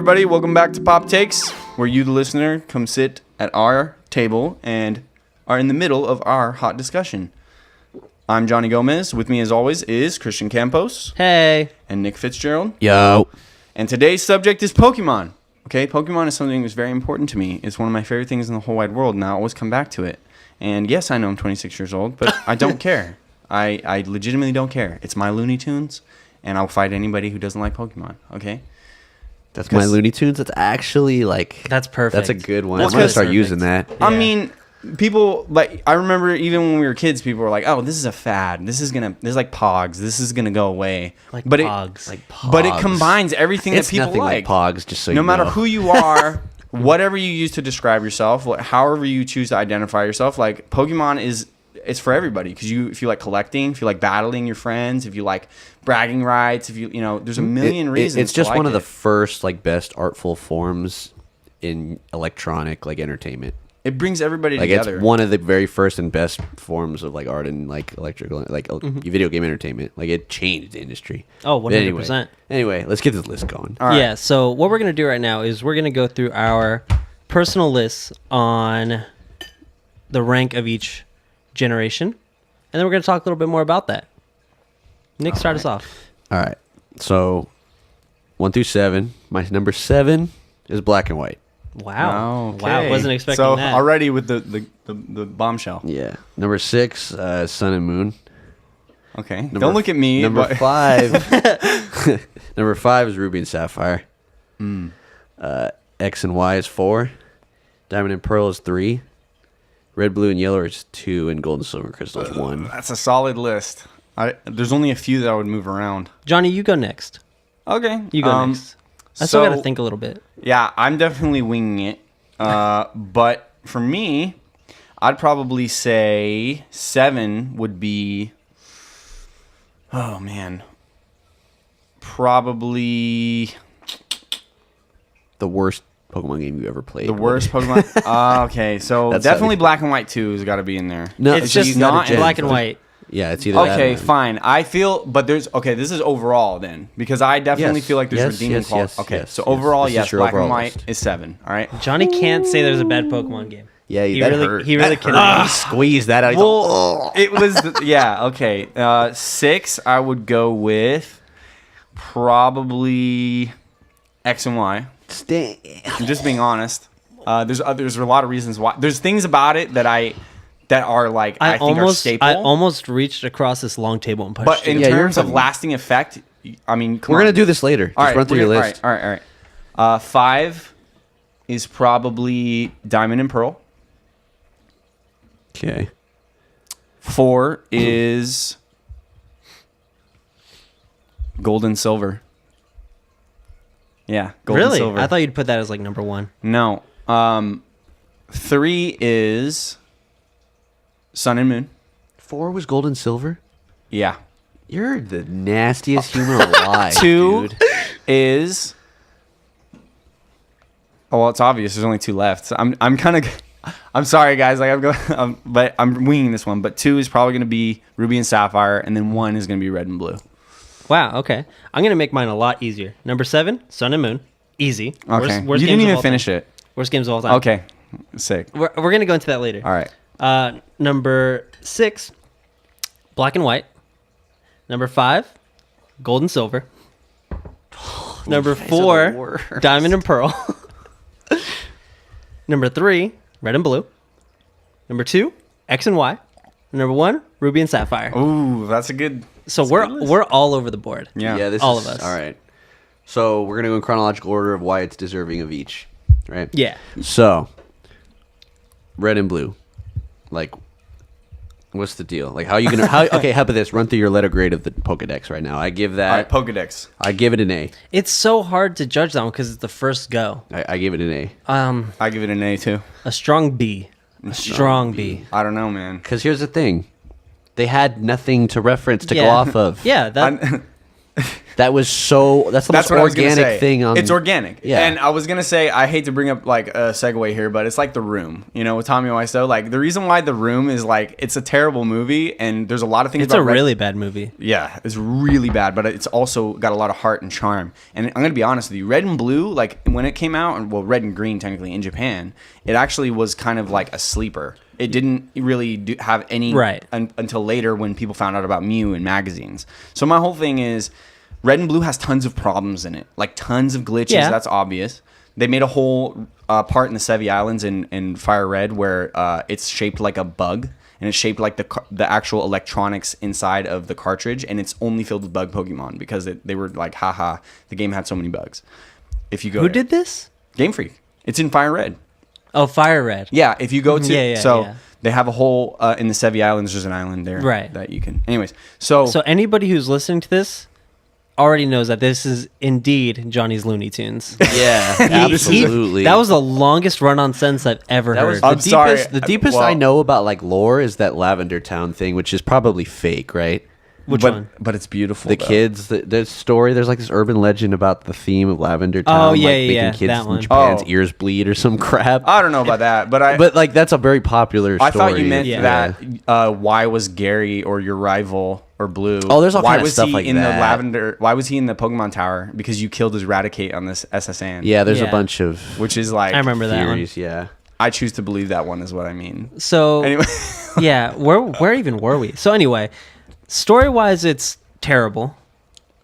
everybody. Welcome back to Pop Takes, where you, the listener, come sit at our table and are in the middle of our hot discussion. I'm Johnny Gomez. With me, as always, is Christian Campos. Hey. And Nick Fitzgerald. Yo. And today's subject is Pokemon. Okay, Pokemon is something that's very important to me. It's one of my favorite things in the whole wide world, and I always come back to it. And yes, I know I'm 26 years old, but I don't care. I legitimately don't care. It's my Looney Tunes, and I'll fight anybody who doesn't like Pokemon, okay? That's my Looney Tunes. That's actually That's perfect. That's a good one. That's I'm gonna start perfect. using that. I mean, people I remember even when we were kids, people were like, "Oh, this is a fad. This is like Pogs. This is gonna go away." But Pogs. But it combines everything It's that people nothing like Pogs. Just so no you matter know. who you are, whatever you use to describe yourself, however you choose to identify yourself, like Pokemon it's for everybody. Because if you like collecting, if you like battling your friends, if you like bragging rights, if you there's a million reasons. It's just to like one of the it. first best artful forms in electronic entertainment. It brings everybody Like together. it's one of the very first and best forms of art and electrical video game entertainment. It changed the industry. Oh, But 100%. Anyway, let's get this list going. All right. Yeah, so what we're going to do right now is we're going to go through our personal lists on the rank of each generation, and then we're going to talk a little bit more about that. Nick, start us off. All right. So 1 through 7. My number 7 is Black and White. Wow. Okay. Wow, wasn't expecting so that. already with the bombshell. Yeah. Number 6, Sun and Moon. Okay. Don't look at me. Number but 5. Number 5 is Ruby and Sapphire. X and Y is 4. Diamond and Pearl is 3. Red, Blue, and Yellow is 2, and Gold and Silver Crystal is 1. That's a solid list. There's only a few that I would move around. Johnny, you go next. Okay. You go next. I still got to think a little bit. Yeah, I'm definitely winging it. But for me, I'd probably say 7 would be... Oh, man. Probably... The worst Pokemon game you ever played. The worst Pokemon... okay, so That's definitely heavy. Black and White 2 has got to be in there. No, It's just not black and white. Yeah, it's either that Okay, or- fine. I feel... But there's... Okay, this is overall then. Because I definitely Yes, feel like there's yes, redeeming yes, quality. yes, Okay, yes, so yes. overall, This is yes, your Black and overall White list. is 7. All right? Johnny can't say there's a bad Pokemon game. Yeah, He that really, hurt. he really cannot. Squeeze that out. He's Well, it was... Yeah, okay. 6, I would go with probably X and Y. I'm just being honest. There's a lot of reasons why. There's things about it that are like I think are staple. I almost reached across this long table and punched but in you. Yeah, you're terms of fine. lasting effect, I mean, come We're on. going to do this later. Just run through your list. All right. 5 is probably Diamond and Pearl. Okay. 4 is Gold and Silver. Yeah, Gold and Really? Silver. I thought you'd put that as number 1. No. 3 is Sun and Moon. 4 was Gold and Silver? Yeah. You're the nastiest human alive, 2 dude. is... Oh, well, it's obvious. There's only 2 left. So I'm kind of... I'm sorry, guys. But I'm winging this one. But 2 is probably going to be Ruby and Sapphire, and then 1 is going to be Red and Blue. Wow, okay. I'm going to make mine a lot easier. Number 7, Sun and Moon. Easy. Okay. Worst You didn't games of even all finish time. it. Worst games of all time. Okay. Sick. We're going to go into that later. All right. Number 6, Black and White. Number 5, Gold and Silver. Number 4, Diamond and Pearl. Number 3, Red and Blue. Number 2, X and Y. Number 1, Ruby and Sapphire. Ooh, that's a good... So we're all over the board. Yeah. This All is, of us. All right. So we're going to go in chronological order of why it's deserving of each, right? Yeah. So, Red and Blue. What's the deal? How are you going to... Okay, how about this? Run through your letter grade of the Pokedex right now. I give that... All right, Pokedex. I give it an A. It's so hard to judge that one because it's the first go. I give it an A. I give it an A, too. A strong B. A strong B. I don't know, man. Because here's the thing. They had nothing to reference to go Yeah. off of. Yeah, that That was so. That's the most what I was gonna organic say. thing on. It's organic. Yeah. And I was gonna say, I hate to bring up like a segue here, but it's like The Room. You know, with Tommy Wiseau. Like the reason why The Room is like it's a terrible movie, and there's a lot of things. It's about a really bad movie. Yeah, it's really bad, but it's also got a lot of heart and charm. And I'm gonna be honest with you, Red and Blue, like when it came out, and well, Red and Green technically in Japan, it actually was kind of like a sleeper. It didn't really have any until later when people found out about Mew in magazines. So my whole thing is, Red and Blue has tons of problems in it, like tons of glitches. Yeah. That's obvious. They made a whole part in the Sevi Islands in Fire Red where it's shaped like a bug, and it's shaped like the actual electronics inside of the cartridge, and it's only filled with bug Pokemon because they were like, haha, the game had so many bugs. If you go, Who did this? Game Freak. It's in Fire Red. Oh, Fire Red. Yeah, if you go to Yeah. they have a whole in the Sevi Islands. There's an island there, that you can. Anyways, so anybody who's listening to this already knows that this is indeed Johnny's Looney Tunes. Yeah, absolutely. That was the longest run-on sentence I've ever That heard. was the deepest I know about like lore is that Lavender Town thing, which is probably fake, right? Which one? But it's beautiful. The kids, the story. There's like this urban legend about the theme of Lavender Town. Yeah, like making kids that in one. Japan's ears bleed or some crap. I don't know about that, but but like that's a very popular story. I thought you meant that. Why was Gary or your rival or Blue? Oh, there's all why kind of was stuff he like in that. the Lavender? Why was he in the Pokemon Tower? Because you killed his Raticate on this SSN. Yeah, there's Yeah. a bunch of which is like I remember that one. theories. Yeah, I choose to believe that one is what I mean. So Anyway, yeah, where even were we? So anyway, story-wise, it's terrible.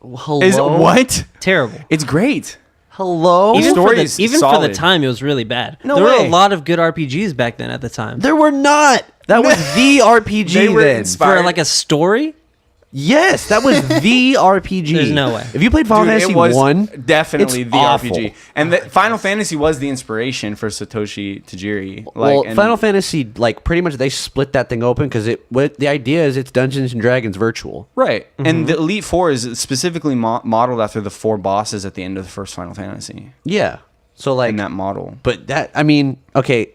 hello. is it what? Terrible. It's great. Hello. Even, story for the, is even for solid. the time, it was really bad. No there were way. a lot of good RPGs back then at the time. There were not. That was the RPG They were then. inspired. For like a story? Yes, that was the RPG. There's no way. If you played Final Fantasy it was 1, definitely it's the awful. RPG, and the Final Fantasy was the inspiration for Satoshi Tajiri. Well, and- Final Fantasy, like pretty much they split that thing open because the idea is it's Dungeons and Dragons virtual. right, and the Elite Four is specifically modeled after the 4 bosses at the end of the first Final Fantasy Yeah. So like in that model. but that I mean, okay,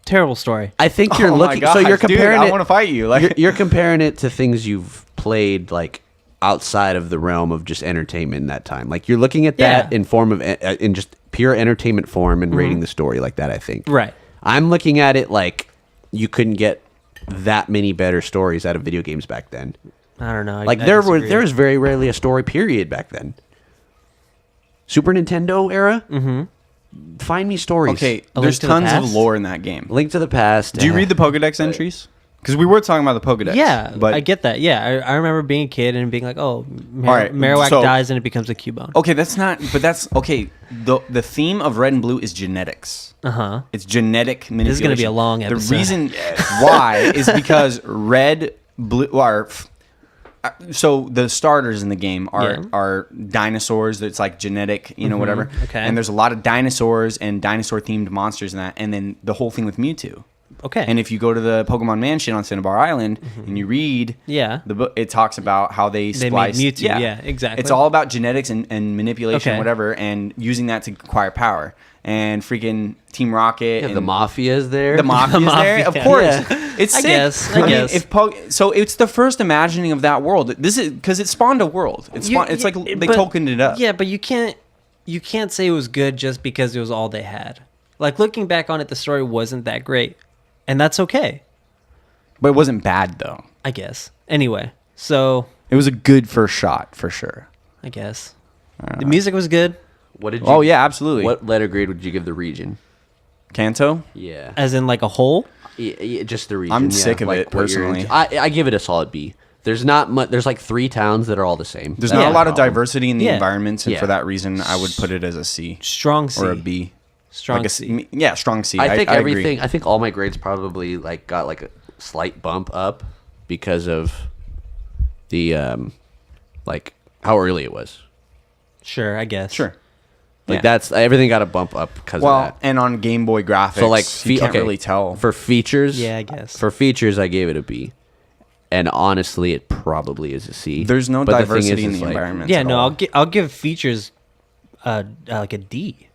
Terrible story. I think you're Oh my looking. gosh, So you're comparing dude, I it. want to fight you. Like You're comparing it to things you've played like outside of the realm of just entertainment in that time. Like you're looking at that Yeah. in form of in just pure entertainment form and rating the story like that. I think. Right. I'm looking at it like you couldn't get that many better stories out of video games back then. I don't know. Like I there disagree. was very rarely a story period back then. Super Nintendo era. Mm-hmm. Find me stories. okay, A there's Link to the tons of Past? lore in that game. Link to the Past. Do you read the Pokedex entries? Because we were talking about the Pokedex. Yeah, but I get that. Yeah, I remember being a kid and being like, oh, right, Marowak so- dies and it becomes a Cubone. okay, that's not. But that's okay. The theme of Red and Blue is genetics. Uh-huh. It's genetic manipulation. is gonna be a long episode. The reason why is because Red, Blue, so the starters in the game are dinosaurs. That's like genetic, whatever. Okay. And there's a lot of dinosaurs and dinosaur themed monsters in that. And then the whole thing with Mewtwo. Okay. And if you go to the Pokemon Mansion on Cinnabar Island and you read Yeah. the book, it talks about how they They splice. made Mewtwo, yeah, exactly. It's all about genetics and manipulation, Okay. whatever, and using that to acquire power. And freaking Team Rocket. Yeah, and the Mafia's there. the Mafia's there, of Mafia. course. Yeah. It's I sick. guess, I mean, guess. so it's the first imagining of that world. This is because it spawned a world. It's like they tokened it up. Yeah, but you can't say it was good just because it was all they had. Like looking back on it, the story wasn't that great, and that's okay, But it wasn't bad though. I guess. Anyway, so It was a good first shot for sure. I guess the music was good, What did you? Oh yeah, absolutely. What letter grade would you give the region? Kanto? Yeah. as in like a whole. Yeah, just the region. I'm yeah, sick of like it, what you're personally. into. I give it a solid B. There's not much. There's like 3 towns that are all the same. There's That's not a the lot of problem. diversity in the Yeah. environments, and Yeah. for that reason, I would put it as a C Strong C. or a B. Strong Like a C. Yeah, strong C. I think I everything. Agree. I think all my grades probably like got like a slight bump up because of the like how early it was. Sure, I guess. Sure. Like Yeah. that's everything got a bump up because Well, of that. and on Game Boy graphics, So like you can't really tell. for features. Yeah, I guess. For features, I gave it a B, and honestly, it probably is a C. There's no But the thing diversity is, in is, the like, environment. Yeah, no, I'll give features like a D.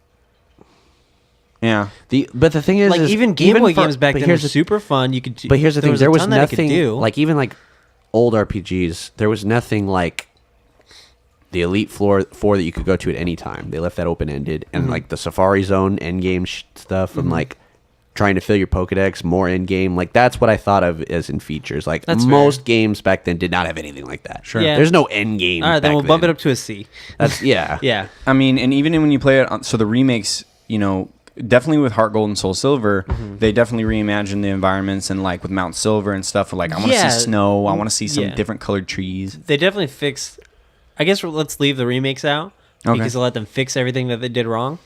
Yeah. But the thing is, Like is even Game Boy for- games back but then were here's the- super fun. You could. But here's the thing: there a was ton that it could nothing do. like even like old RPGs. There was nothing like the Elite Four that you could go to at any time. They left that open ended, and like the Safari Zone end game stuff, and like trying to fill your Pokedex more in game. Like that's what I thought of as in features. Like That's most games back then did not have anything like that. Sure. Yeah. There's no end game. All right, then back we'll bump it up to a C. That's yeah. Yeah. I mean, and even when you play it, so the remakes, you know, definitely with Heart Gold and Soul Silver, they definitely reimagined the environments, and like with Mount Silver and stuff. Like I want to Yeah. see snow. I want to see some Yeah. different colored trees. They definitely fixed. I guess let's leave the remakes out Okay. because they'll let them fix everything that they did wrong.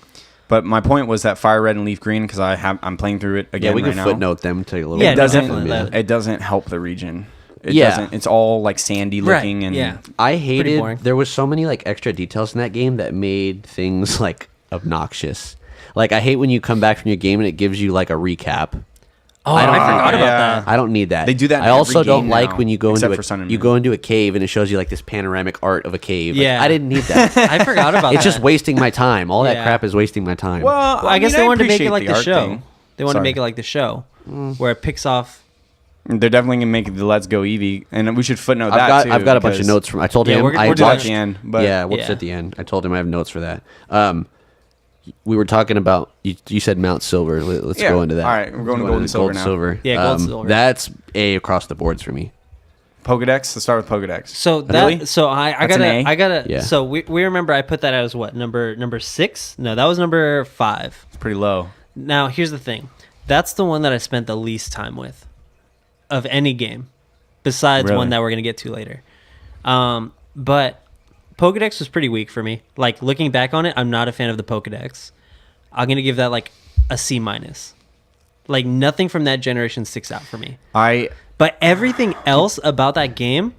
But my point was that Fire Red and Leaf Green, because I'm playing through it again Yeah, we right can now. footnote them to a little Yeah, bit. definitely. Yeah. It doesn't help the region. It Yeah. doesn't. It's all like sandy looking and Yeah. I Pretty hated boring. there was so many like extra details in that game that made things like obnoxious. Like I hate when you come back from your game and it gives you like a recap. Oh, I, don't- forgot about yeah. that. I don't need that. They do that in I also every don't game like now, when you go except into for Sun and you Moon. go into a cave and it shows you like this panoramic art of a cave. Like, Yeah. I didn't need that. I forgot about It's that. just wasting my time. All that Yeah. crap is wasting my time. Well, I guess they wanted to make it appreciate like the art show. thing. They want to Sorry. make it like the show, where it picks off. They're definitely gonna make it the Let's Go Eevee, and we should footnote I've that got too. I've got a bunch of because notes from. I told Yeah, him we're I doing We'll watched. at the end, but Yeah, what's Yeah. at the end? I told him I have notes for that. We were talking about you said Mount Silver. Let's Yeah. go into that. All right, we're going to Gold and Silver now. Silver. Yeah, Gold and Silver. That's A across the boards for me. Pokedex. Let's start with Pokedex. So that Really? so I That's an A? gotta Yeah. so we remember I put that as what number 6? No, that was number 5. It's pretty low. Now here's the thing, that's the one that I spent the least time with, of any game, besides Really? one that we're gonna get to later. But Pokedex was pretty weak for me. Like looking back on it, I'm not a fan of the Pokedex. I'm gonna give that like a C minus. Like nothing from that generation sticks out for me. But everything else about that game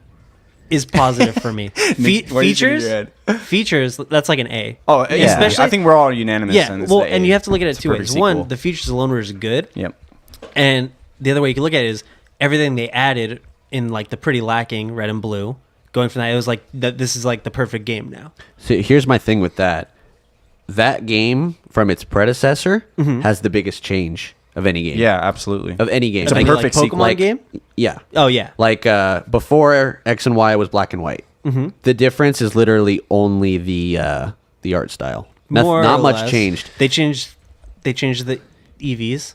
is positive for me. Why are you shaking your Features, that's like an A. Oh yeah, Especially- I think we're all unanimous. Yeah, on this well, A. and you have to look at it It's a two perfect ways. One, sequel. the features alone were good, Yep. and the other way you can look at it is everything they added in like the pretty lacking red and blue. Going from that, it was like this is like the perfect game now. So here's my thing with that. That game from its predecessor has the biggest change of any game. Yeah, absolutely. Of any game. It's a Like perfect Pokemon sequel. game. Yeah. Oh yeah, Like before X and Y was black and white. Mm-hmm. The difference is literally only the art style. more Not or much less. changed. They changed the EVs,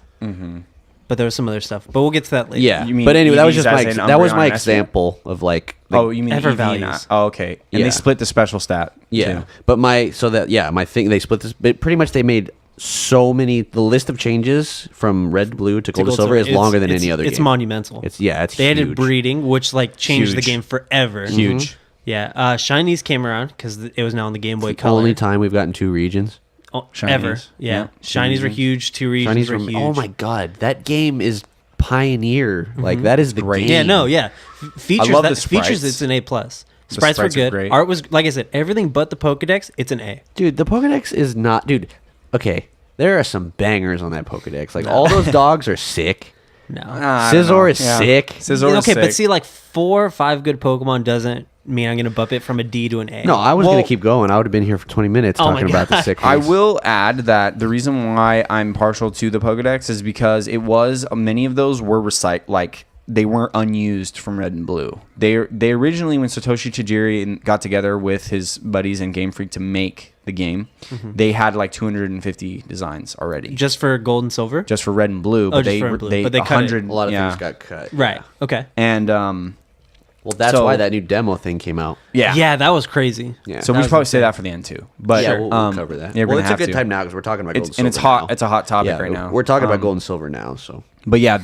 but there was some other stuff. But we'll get to that later. Yeah, You mean but anyway, that was EVs just my as in that was my Umbreon and example of like. the- Oh, you mean Ever EV values. not- Oh, okay. And Yeah. they split the special stat. yeah, too. but my thing they split this. But pretty much they made so many. The list of changes from red to blue to gold to silver is longer than any other It's game. monumental. It's they huge. added breeding, which like changed the Huge. game forever. Huge. Yeah, shinies came around because it was now on the Game Boy The Color. only time we've gotten 2 regions. Ever. Shinies. Yeah, Yeah, shinies were regions. huge. 2 regions Chinese were from huge. oh my god, that game is pioneer. Like that is the Great. game. Yeah, no, yeah. Features. love that, the sprites. features. It's an A plus. Sprites were sprites are good. great. Art was like I said. Everything but the Pokedex. It's an A. Dude, the Pokedex is not. Dude, okay, there are some bangers on that Pokedex. Like all those dogs are sick. No. I don't know. Scizor is sick. Scizor is okay, sick. but see, like 4 or 5 good Pokemon doesn't mean I'm gonna bump it from a D to an A. No, I was Well- gonna keep going. I would have been here for 20 minutes Oh my talking about the God. sick I ones. will add that the reason why I'm partial to the Pokedex is because it was many of those were recycled, like they weren't unused from Red and Blue. They originally, when Satoshi Tajiri got together with his buddies in Game Freak to make the game, they had like 250 designs already just for gold and silver. just for Red and Blue. But just they for Red and Blue. they But they cut it. 100 a lot of yeah. things got cut. Right. Okay. And Well, that's So- why that new demo thing came out. yeah. Yeah, that was crazy. Yeah. So That we was should probably insane. say that for the end too. But Yeah, we'll cover that. Yeah, we're well, gonna it's a have good to. time now because we're talking about gold It's, and and silver it's hot. now. It's a hot topic Yeah, right now. We're talking about gold and silver now, so. But yeah,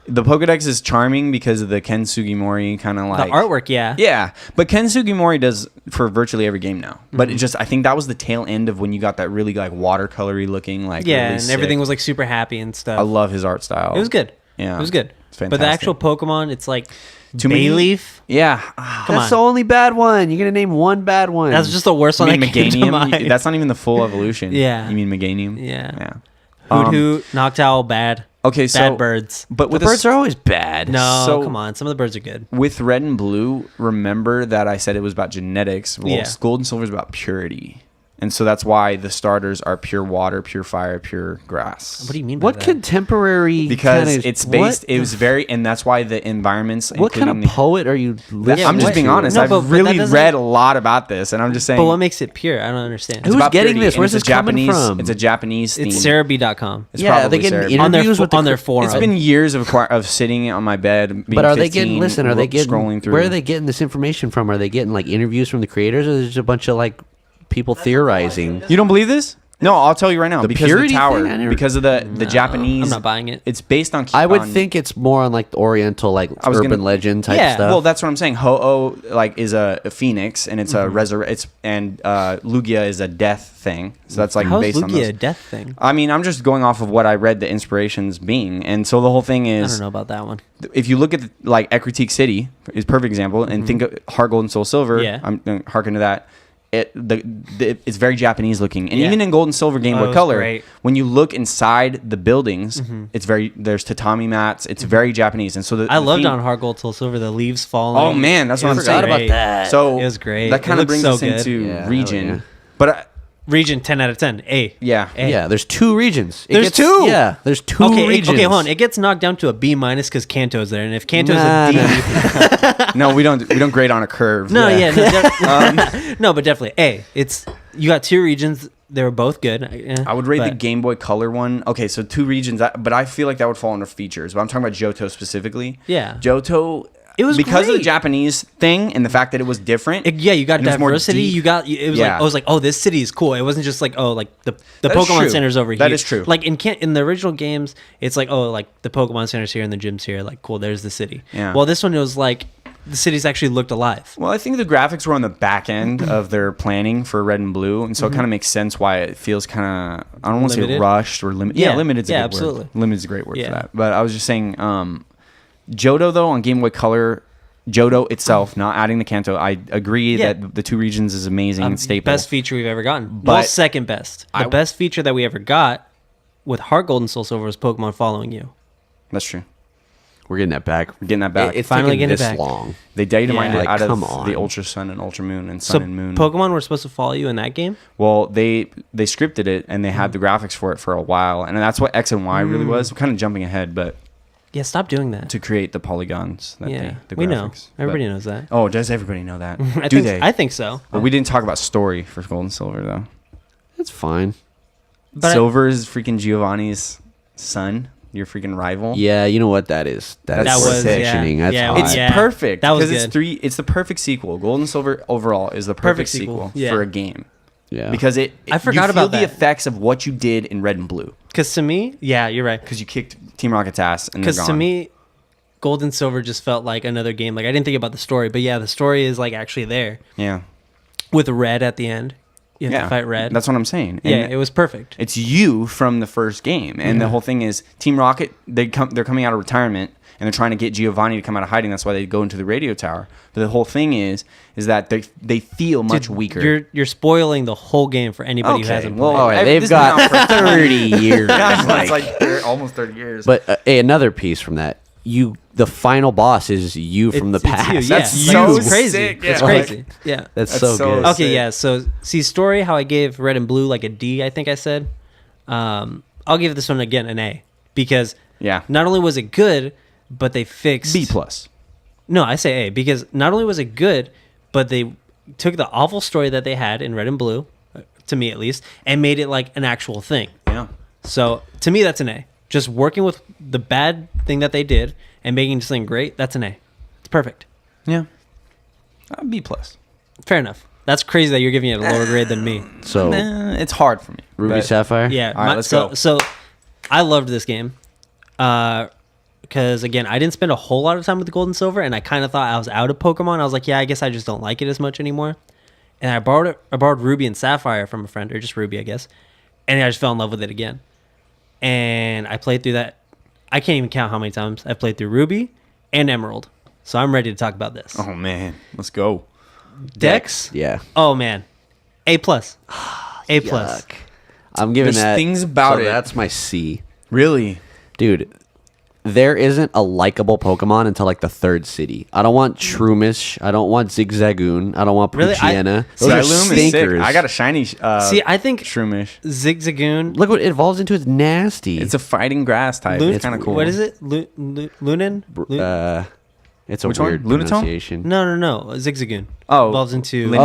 the Pokedex is charming because of the Ken Sugimori kind of like The artwork, yeah. Yeah, but Ken Sugimori does for virtually every game now. But it just I think that was the tail end of when you got that really like watercolory looking like Yeah, really and sick. everything was like super happy and stuff. I love his art style. It was good. Yeah, It was good. It's But the fantastic. actual Pokemon, it's like Too many- Bayleaf. Yeah, Come That's on. the only bad one. You're gonna name one bad one. That's just the worst you one mean that came to Meganium? mind. That's not even the full evolution. Yeah. you mean Meganium? Yeah. yeah. Hoot Hoot, Noctowl, bad. Okay, so Bad birds. But the with birds a, are always bad. No, So- come on. Some of the birds are good. with Red and Blue, remember that I said it was about genetics. Well, Yeah. Gold and Silver is about purity. And so that's why the starters are pure water, pure fire, pure grass. What do you mean by What that? contemporary? Because kinda- it's based. what? It was very, and that's why the environments. What kind of including poet are you? Yeah, I'm just what- being honest. No, I've but that really doesn't- read a lot about this, and I'm just saying. But what makes it pure? I don't understand. it's Who's about getting purity, this? and Where's it's this coming Japanese, from? It's a Japanese theme. It's Cerebi.com. It's Yeah, probably they getting Cerebi. On their interviews with the on their forum. It's been years of sitting on my bed. Being But are they 15, getting? Listen, are they getting? scrolling through? Where are they getting this information from? Are they getting like interviews from the creators, or is it just a bunch of like people theorizing? You don't believe this? No, I'll tell you right now. The Because of the purity tower, thing? I never- because of the Japanese. I'm not buying it. It's based on. I would on- think it's more on like the Oriental, like I was urban gonna- legend type Yeah, stuff. Well, that's what I'm saying. Ho-Oh like is a phoenix, and it's a It's and Lugia is a death thing. So that's like How is based on Lugia those. a death thing? I mean, I'm just going off of what I read the inspirations being, and so the whole thing I is. don't know about that one. If you look at like Ekritique City is a perfect example, and think of Heart Gold and Soul Silver. Yeah. I'm gonna harken to that. It's very Japanese looking, and Yeah. even in Gold and Silver Game Oh, it Boy was Color, great. when you look inside the buildings, there's tatami mats. It's very Japanese, and so I the loved theme- on Hard Gold Till Silver the leaves falling. Oh man, that's what It I'm was saying great. So It was great. That It kind of looked brings so us good. into Yeah, hell region, yeah. but Region 10 out of 10. A. yeah, A. yeah, there's two regions. It There's two? Yeah, there's two Okay, regions. okay, hold on. It gets knocked down to a B minus because Kanto's there, and if Kanto's Nah, a D, nah. no, we don't grade on a curve. no, yeah, Um, no, but definitely A. It's you got two regions. They were both good. I would rate the but- Game Boy Color one. Okay, so two regions, but I feel like that would fall under features. But I'm talking about Johto specifically. Yeah. Johto. It was because of the great. Japanese thing and the fact that it was different. Yeah, you got and it was more diversity. deep. You got it was Yeah. like I was like, oh, this city is cool. It wasn't just like like the That is Pokemon true. center's over here. That is true. Like in the original games, it's like like the Pokemon center's here and the gym's here. Like cool, there's the city. Yeah. Well, this one it was like the cities actually looked alive. Well, I think the graphics were on the back end of their planning for Red and Blue, and so it kind of makes sense why it feels kind of I don't want to say Limited? rushed or limited. Yeah, Yeah. limited's a Yeah, good absolutely. word. Limited's a great word Yeah. for that. But I was just saying, Johto though on Game Boy Color. Johto itself, not adding the Kanto, I agree Yeah. that the two regions is amazing and staple. Best feature we've ever gotten. But Well, second best. The I- best feature that we ever got with Heart Gold and Soul Silver was Pokemon following you. That's true. We're getting that back. We're getting that back. It's Finally taken getting it this back. long. They dynamited Yeah. it out Like, come of on. the Ultra Sun and Ultra Moon and So Sun and Moon. Pokemon were supposed to follow you in that game. Well, they scripted it and they had the graphics for it for a while, and that's what X and Y really was. I'm kind of jumping ahead, but Yeah, stop doing that. to create the polygons. That Yeah, the we know. graphics. Everybody But- knows that. Oh, does everybody know that? I Do think, they? I think so. But we didn't talk about story for Gold and Silver though. It's fine. But Silver is freaking Giovanni's son, your freaking rival. Yeah, you know what that is. That That's was- sectioning. yeah. That's Yeah, hot. It's Yeah. perfect. That was because good. It's the perfect sequel. Gold and Silver overall is the perfect, Perfect sequel. sequel Yeah. for a game yeah. because I forgot you feel about the that. effects of what you did in Red and Blue Because to me, yeah, you're right. because you kicked Team Rocket's ass and Because they're to gone. me, Gold and Silver just felt like another game. Like I didn't think about the story, but yeah, the story is like actually there yeah, with Red at the end. You have yeah, to fight Red. That's what I'm saying. yeah, And it was perfect. it's you from the first game, and the whole thing is Team Rocket. They're coming out of retirement, and they're trying to get Giovanni to come out of hiding. That's why they go into the radio tower. But the whole thing is that they feel much Dude, weaker. You're spoiling the whole game for anybody who hasn't played. Oh, yeah, This they've has been out got for 30 years. it's like almost 30 years. But hey, another piece from that. The final boss is you from the It's you, past. yeah. That's Like, so it's crazy. sick, It's yeah. crazy. Yeah. That's That's so so good. sick. Okay, yeah. So, see, story, how I gave Red and Blue like a D, I think I said. I'll give this one again an A because Yeah. not only was it good, but they fixed B plus. No, I say A because not only was it good, but they took the awful story that they had in Red and Blue, to me at least, and made it like an actual thing. Yeah. So to me, that's an A. Just working with the bad thing that they did and making something great, that's an A. It's perfect. Yeah. B plus. Fair enough. That's crazy that you're giving it a lower grade than me. So, It's hard for me. Ruby but- Sapphire? Yeah. All right, let's so, go. So I loved this game. Because again, I didn't spend a whole lot of time with the Gold and Silver, and I kind of thought I was out of Pokemon. I was like, yeah, I guess I just don't like it as much anymore. And I borrowed Ruby and Sapphire from a friend, or just Ruby, I guess. And I just fell in love with it again. And I played through that. I can't even count how many times I played through Ruby and Emerald. So I'm ready to talk about this. Oh man, let's go. Dex? Yeah. Oh man, A plus, A plus. Yuck. I'm giving There's that. things about so it. That's my C. Really? Dude, there isn't a likable Pokemon until like the third city. I don't want Shroomish. I don't want Zigzagoon. I don't want Really? Poochyena. Those are Skyloom is sick. stinkers. I got a shiny. See, I think Shroomish. Zigzagoon. Look what it evolves into. It's nasty. It's a fighting grass type. Lun- It's kind of cool. What is it? Lunan? It's a Which one? weird Lunatone? pronunciation. No. Zigzagoon. Oh, Evolves into Lin-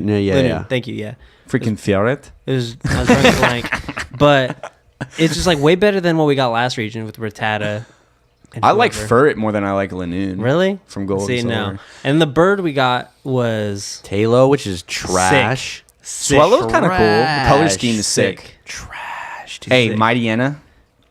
Linoon. Yeah. Thank you. Yeah. Freaking Fioret. I was drawing a blank, but it's just like way better than what we got last region with Rattata. and I like whoever. Furret more than I like Lanoon. Really? From Gold See, and no. Silver. And the bird we got was Talo, which is trash. sick. Swallow's kind of cool. The color scheme is Sick. sick. Trash. Dude. Hey, Sick. Mightyena.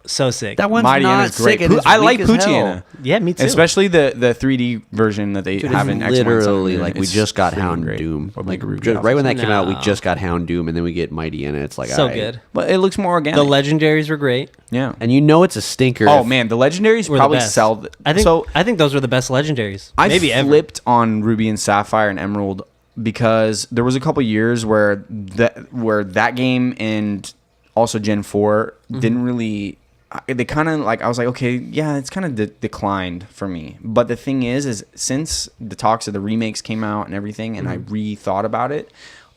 So sick. That one's Mighty not is great. sick. and it's I like weak as hell. Poochyena. Yeah, me too. Especially the 3D version that they Dude, have it's in X1 literally Sun. like we It's just got freaking great. Houndoom. Or Like Ruby right when that Alpha. came out, we No. just got Houndoom, and then we get Mightyena. It's like so aight. good. But it looks more organic. The legendaries were great. Yeah. And you know it's a stinker. Oh if- man, the legendaries Were probably the best. sell. I think those were the best legendaries. I Maybe ever. flipped on Ruby and Sapphire and Emerald because there was a couple years where that game and also Gen 4 didn't really. They kind of like I was like, okay, yeah, it's kind of declined for me. But the thing is since the talks of the remakes came out and everything, and I rethought about it.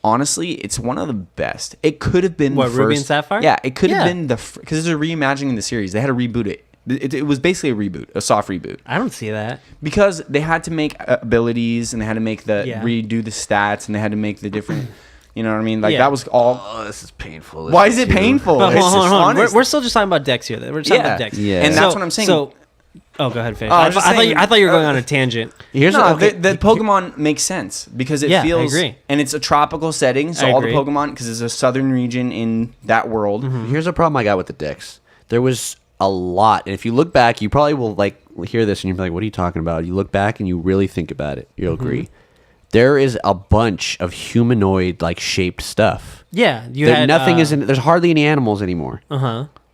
Honestly, it's one of the best. It could have been What, the first, Ruby and Sapphire? Yeah, it could have Yeah. been because it's a reimagining of the series. They had to reboot it. It was basically a reboot, a soft reboot. I don't see that. Because they had to make abilities and they had to make Yeah. redo the stats and they had to make the different, you know what I mean? Like Yeah. that was all. Oh, this is painful. Why is it painful? But It's hold just on. honest. We're still just talking about decks here. We're just talking about decks. Yeah. And that's what I'm saying. So, oh, go ahead, finish. Oh, I I, was just thought you, saying- I thought you were going on a tangent. Here's no, okay. the Pokemon makes sense because it Yeah, I feels, agree. and it's a tropical setting, so I all the agree. Pokemon, because it's a southern region in that world. Here's a problem I got with the decks. There was a lot, and if you look back, you probably will like hear this and you'll be like, "What are you talking about?" You look back and you really think about it, you'll agree. There is a bunch of humanoid like shaped stuff. Yeah, you There, had nothing is in. There's hardly any animals anymore,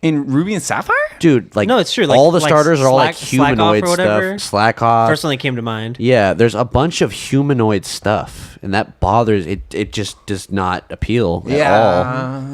In Ruby and Sapphire? dude. Like No, it's true, like- all the like starters are all like Slack off humanoid or whatever. stuff. Slack off. First one that came to mind. Yeah, there's a bunch of humanoid stuff, and that bothers it. It just does not appeal at all.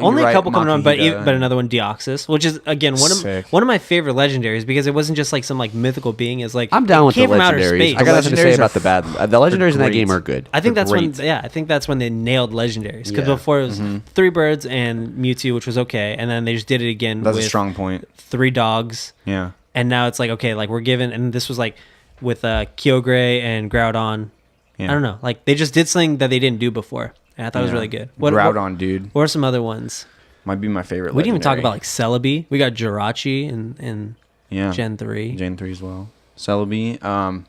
Only a couple coming on, but Makihita. but another one, Deoxys, which is again Sick. one of my favorite legendaries because it wasn't just like some like mythical being. It's like I'm down it with the came from outer legendaries. space. I got nothing to say legendaries about are the bad. The legendaries in that great. game are good. I think They're that's when, great. I think that's when they nailed legendaries because Yeah. before it was three birds and Mewtwo, which was okay, and then they just did it again That's with a strong point. three dogs, Yeah. and now it's like okay, like we're given, and this was like with Kyogre and Groudon. Yeah. I don't know, like they just did something that they didn't do before, and I thought it was Yeah. really good. Groudon, dude. What are some other ones? Might be my favorite. We didn't even talk legendary. about like Celebi. We got Jirachi in yeah. Gen 3. Gen 3 as well. Celebi. I'm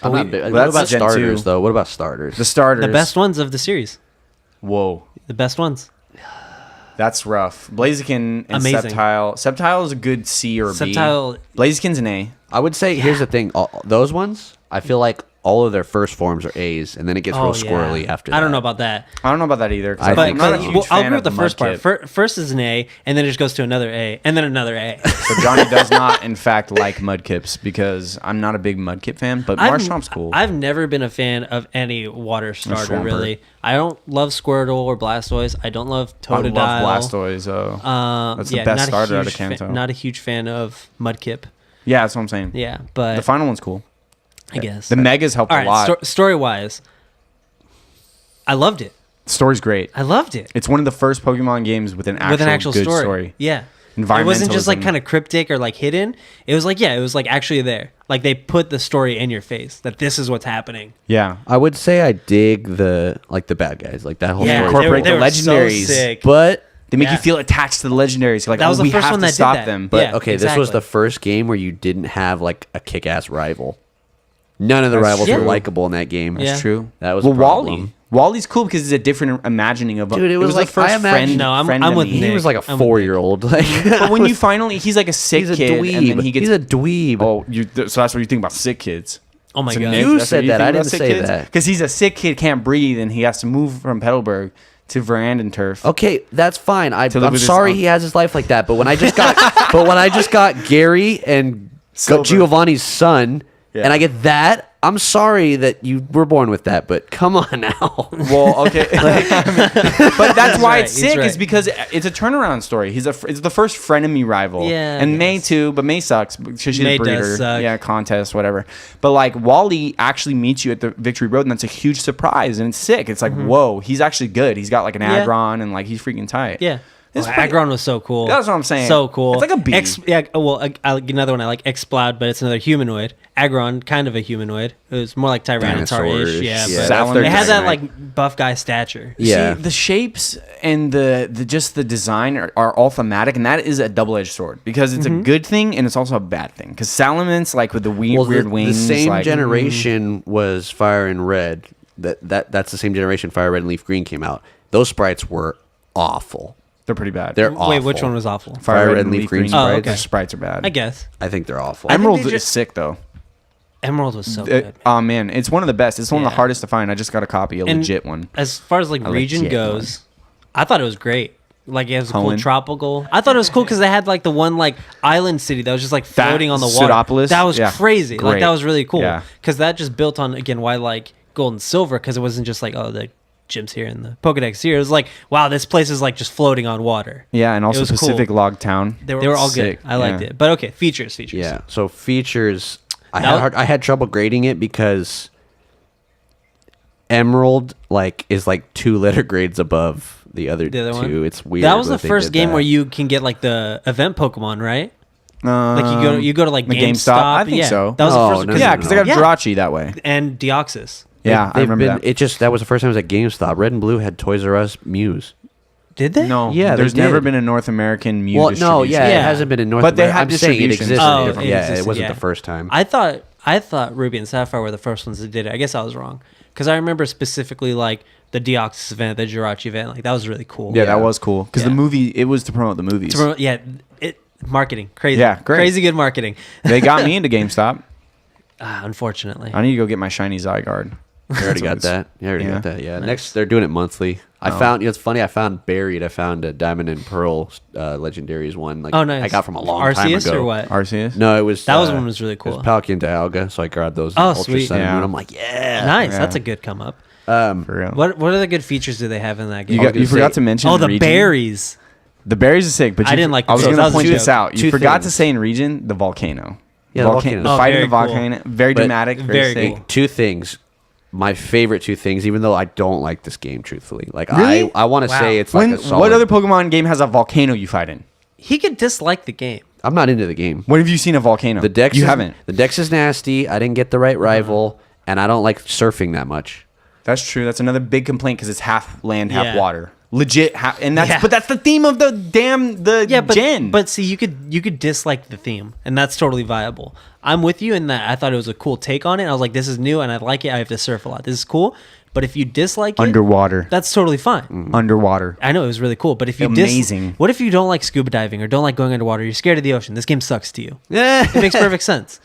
not big- well, what that's about Gen starters 2. though? What about starters? The starters. The best ones of the series. Whoa. The best ones. That's rough. Blaziken and Amazing. Sceptile. Sceptile is a good C or a B. Sceptile. Blaziken's an A. I would say here's the thing. Those ones, I feel like all of their first forms are A's, and then it gets real squirrely after that. I don't know about that. I don't know about that either. 'Cause I I'm think not a so. huge I'll fan agree with of the first part. Mudkip. First is an A, and then it just goes to another A, and then another A. So Johnny does not, in fact, like Mudkips because I'm not a big Mudkip fan, but Marshamp's cool. I've never been a fan of any water starter, Swampert. really. I don't love Squirtle or Blastoise. I don't love I Totodile. love Blastoise. That's the best not a starter out of huge Kanto. Not a huge fan of Mudkip. Yeah, that's what I'm saying. Yeah, but The final one's cool. I guess. The Megas helped All a right, lot. story-wise, I loved it. Story's great. I loved it. It's one of the first Pokemon games with an actual, good story. Yeah. It wasn't just like Environmentalism. kind of cryptic or like hidden. It was like, yeah, it was like actually there. Like they put the story in your face that this is what's happening. Yeah. I would say I dig the bad guys, like that whole Yeah, story. Incorporate they the were so legendaries. sick. But They make Yeah. you feel attached to the legendaries. Like, That was the we first have one to that did stop that. them. But Yeah, okay, this was exactly. the first game where you didn't have like a kick-ass rival. None of the That's rivals true. were likable in that game. Yeah. It's true. That was well, a problem. Wally's cool because it's a different imagining of. Dude, it was like, the first I imagine- friend. No, I'm friend with to me. He Nick. was like a I'm 4-year-old. Like, But when you finally, he's like a sick he's a kid, dweeb. and then he gets. He's a dweeb. Oh, so that's what you think about sick kids. Oh my So god. Nick, You that's said what that. think I about didn't sick say kids? that. Because he's a sick kid, can't breathe, and he has to move from Petalburg to Verandon Turf. Okay, that's fine. live I'm with his sorry own- he has his life like that. But when I just got, Gary and Silver. Giovanni's son, Yeah. and I get that, I'm sorry that you were born with that, but come on now. Well, okay, but that's why it's He's sick. right. Is because it's a turnaround story. It's the first frenemy rival. Yeah, I and May guess. too, but May sucks because she's May a does breeder. suck. Yeah, contest, whatever. But like Wally actually meets you at the Victory Road, and that's a huge surprise, and it's sick. It's like whoa, he's actually good. He's got like an Mm-hmm. Yeah. Agron, and like he's freaking tight. Yeah. It's Oh, pretty- Agron was so cool. That's what I'm saying. So cool. It's like a bee. Another one I like, Exploud, but it's another humanoid. Agron, kind of a humanoid. It was more like Tyranitar-ish. Dinosaur-ish. Yeah, Yeah, but that's their it has that design. like buff guy stature. Yeah. See, the shapes and the just the design are all thematic, and that is a double-edged sword because it's a good thing and it's also a bad thing. Because Salamence, like with the weird wings, The same like, generation was Fire and Red. That's the same generation Fire Red and Leaf Green came out. Those sprites were awful. they're pretty bad. They're awful. Wait, which one was awful? Fire Red and Leaf Green Oh, sprites. okay. The sprites are bad. I guess. I think they're awful. Emerald they is just- sick though. Emerald was so good. Oh man, it's one of the best. It's one of Yeah. the hardest to find. I just got a copy, a And legit one. As far as like A region legit goes, I thought it was great. Like it was a cool Hoenn. tropical. I thought it was cool because they had like the one like island city that was just like That- floating on the water. Pseudopolis? That was Yeah. crazy. Like Great. that was really cool. Yeah. Because that just built on again why like gold and silver because it wasn't just like oh the gyms here and the Pokedex here. It was like wow this place is like just floating on water. Yeah, and also was cool. Pacific Log Town. They were all sick. good. I liked Yeah. it. But okay, features. Yeah. So features, That- I had trouble grading it because Emerald is like 2 letter grades above the other The other two. one? It's weird. That was the that they first did game that. where you can get like the event Pokemon, right? Like you go to like the GameStop. I think yeah. so. That was Oh, the first. no, 'cause- Yeah, because I got Yeah. Jirachi that way. and Deoxys. Yeah, I They've remember been, that. It just that was the first time I was at GameStop. Red and Blue had Toys R Us Muse. Did they? No, Yeah, they there's never did. been a North American Mew Well, no, distribution. yeah, Yeah. it hasn't been in North But they America. had I'm saying it distribution. existed. Oh, it yeah, existed, it wasn't yeah. the first time. I thought Ruby and Sapphire were the first ones that did it. I guess I was wrong because I remember specifically like the Deoxys event, the Jirachi event. Like that was really cool. Yeah, that was cool because Yeah. the movie it was to promote the movies. Yeah, marketing crazy. Yeah, great. Crazy good marketing. They got me into GameStop. Unfortunately, I need to go get my shiny Zygarde. You already got that. You already Yeah. got that. Yeah. Nice. Next, they're doing it monthly. I Oh. found. It's funny. I found buried. I found a Diamond and Pearl legendaries one. Like oh nice. I got from a long time Arceus ago. or what? Arceus. No, it was That was one was really It cool. was Palkia and Dialga, so I grabbed those. Oh, Ultra sweet. Sun and Yeah. Moon. I'm like, yeah. Nice. Yeah. That's a good come up. For real. What other good features do they have in that game? You forgot to mention. oh, the region. berries. The berries are sick, but I didn't like I was the going berries. to point That was this a joke. out. You Two forgot to things. say in region the volcano. Yeah, the volcano. Oh, Fighting very the volcano. Very But- dramatic. Very, very sick. cool. Two things. My favorite 2 things, even though I don't like this game, truthfully. Like Really? I want to Wow. say it's like When, a solid. what other Pokemon game has a volcano you fight in? He could dislike the game. I'm not into the game. When have you seen a volcano? The dex. You is, haven't. The dex is nasty. I didn't get the right rival, and I don't like surfing that much. That's true. That's another big complaint because it's half land, half Yeah. water. Legit, and that's Yeah. but that's the theme of the But gen. but see, you could dislike the theme, and that's totally viable. I'm with you in that. I thought it was a cool take on it. I was like, this is new, and I like it. I have to surf a lot. This is cool. But if you dislike it, underwater, that's totally fine. underwater. I know it was really cool, but if you Amazing. what if you don't like scuba diving or don't like going underwater? You're scared of the ocean. This game sucks to you. Yeah. It makes perfect sense.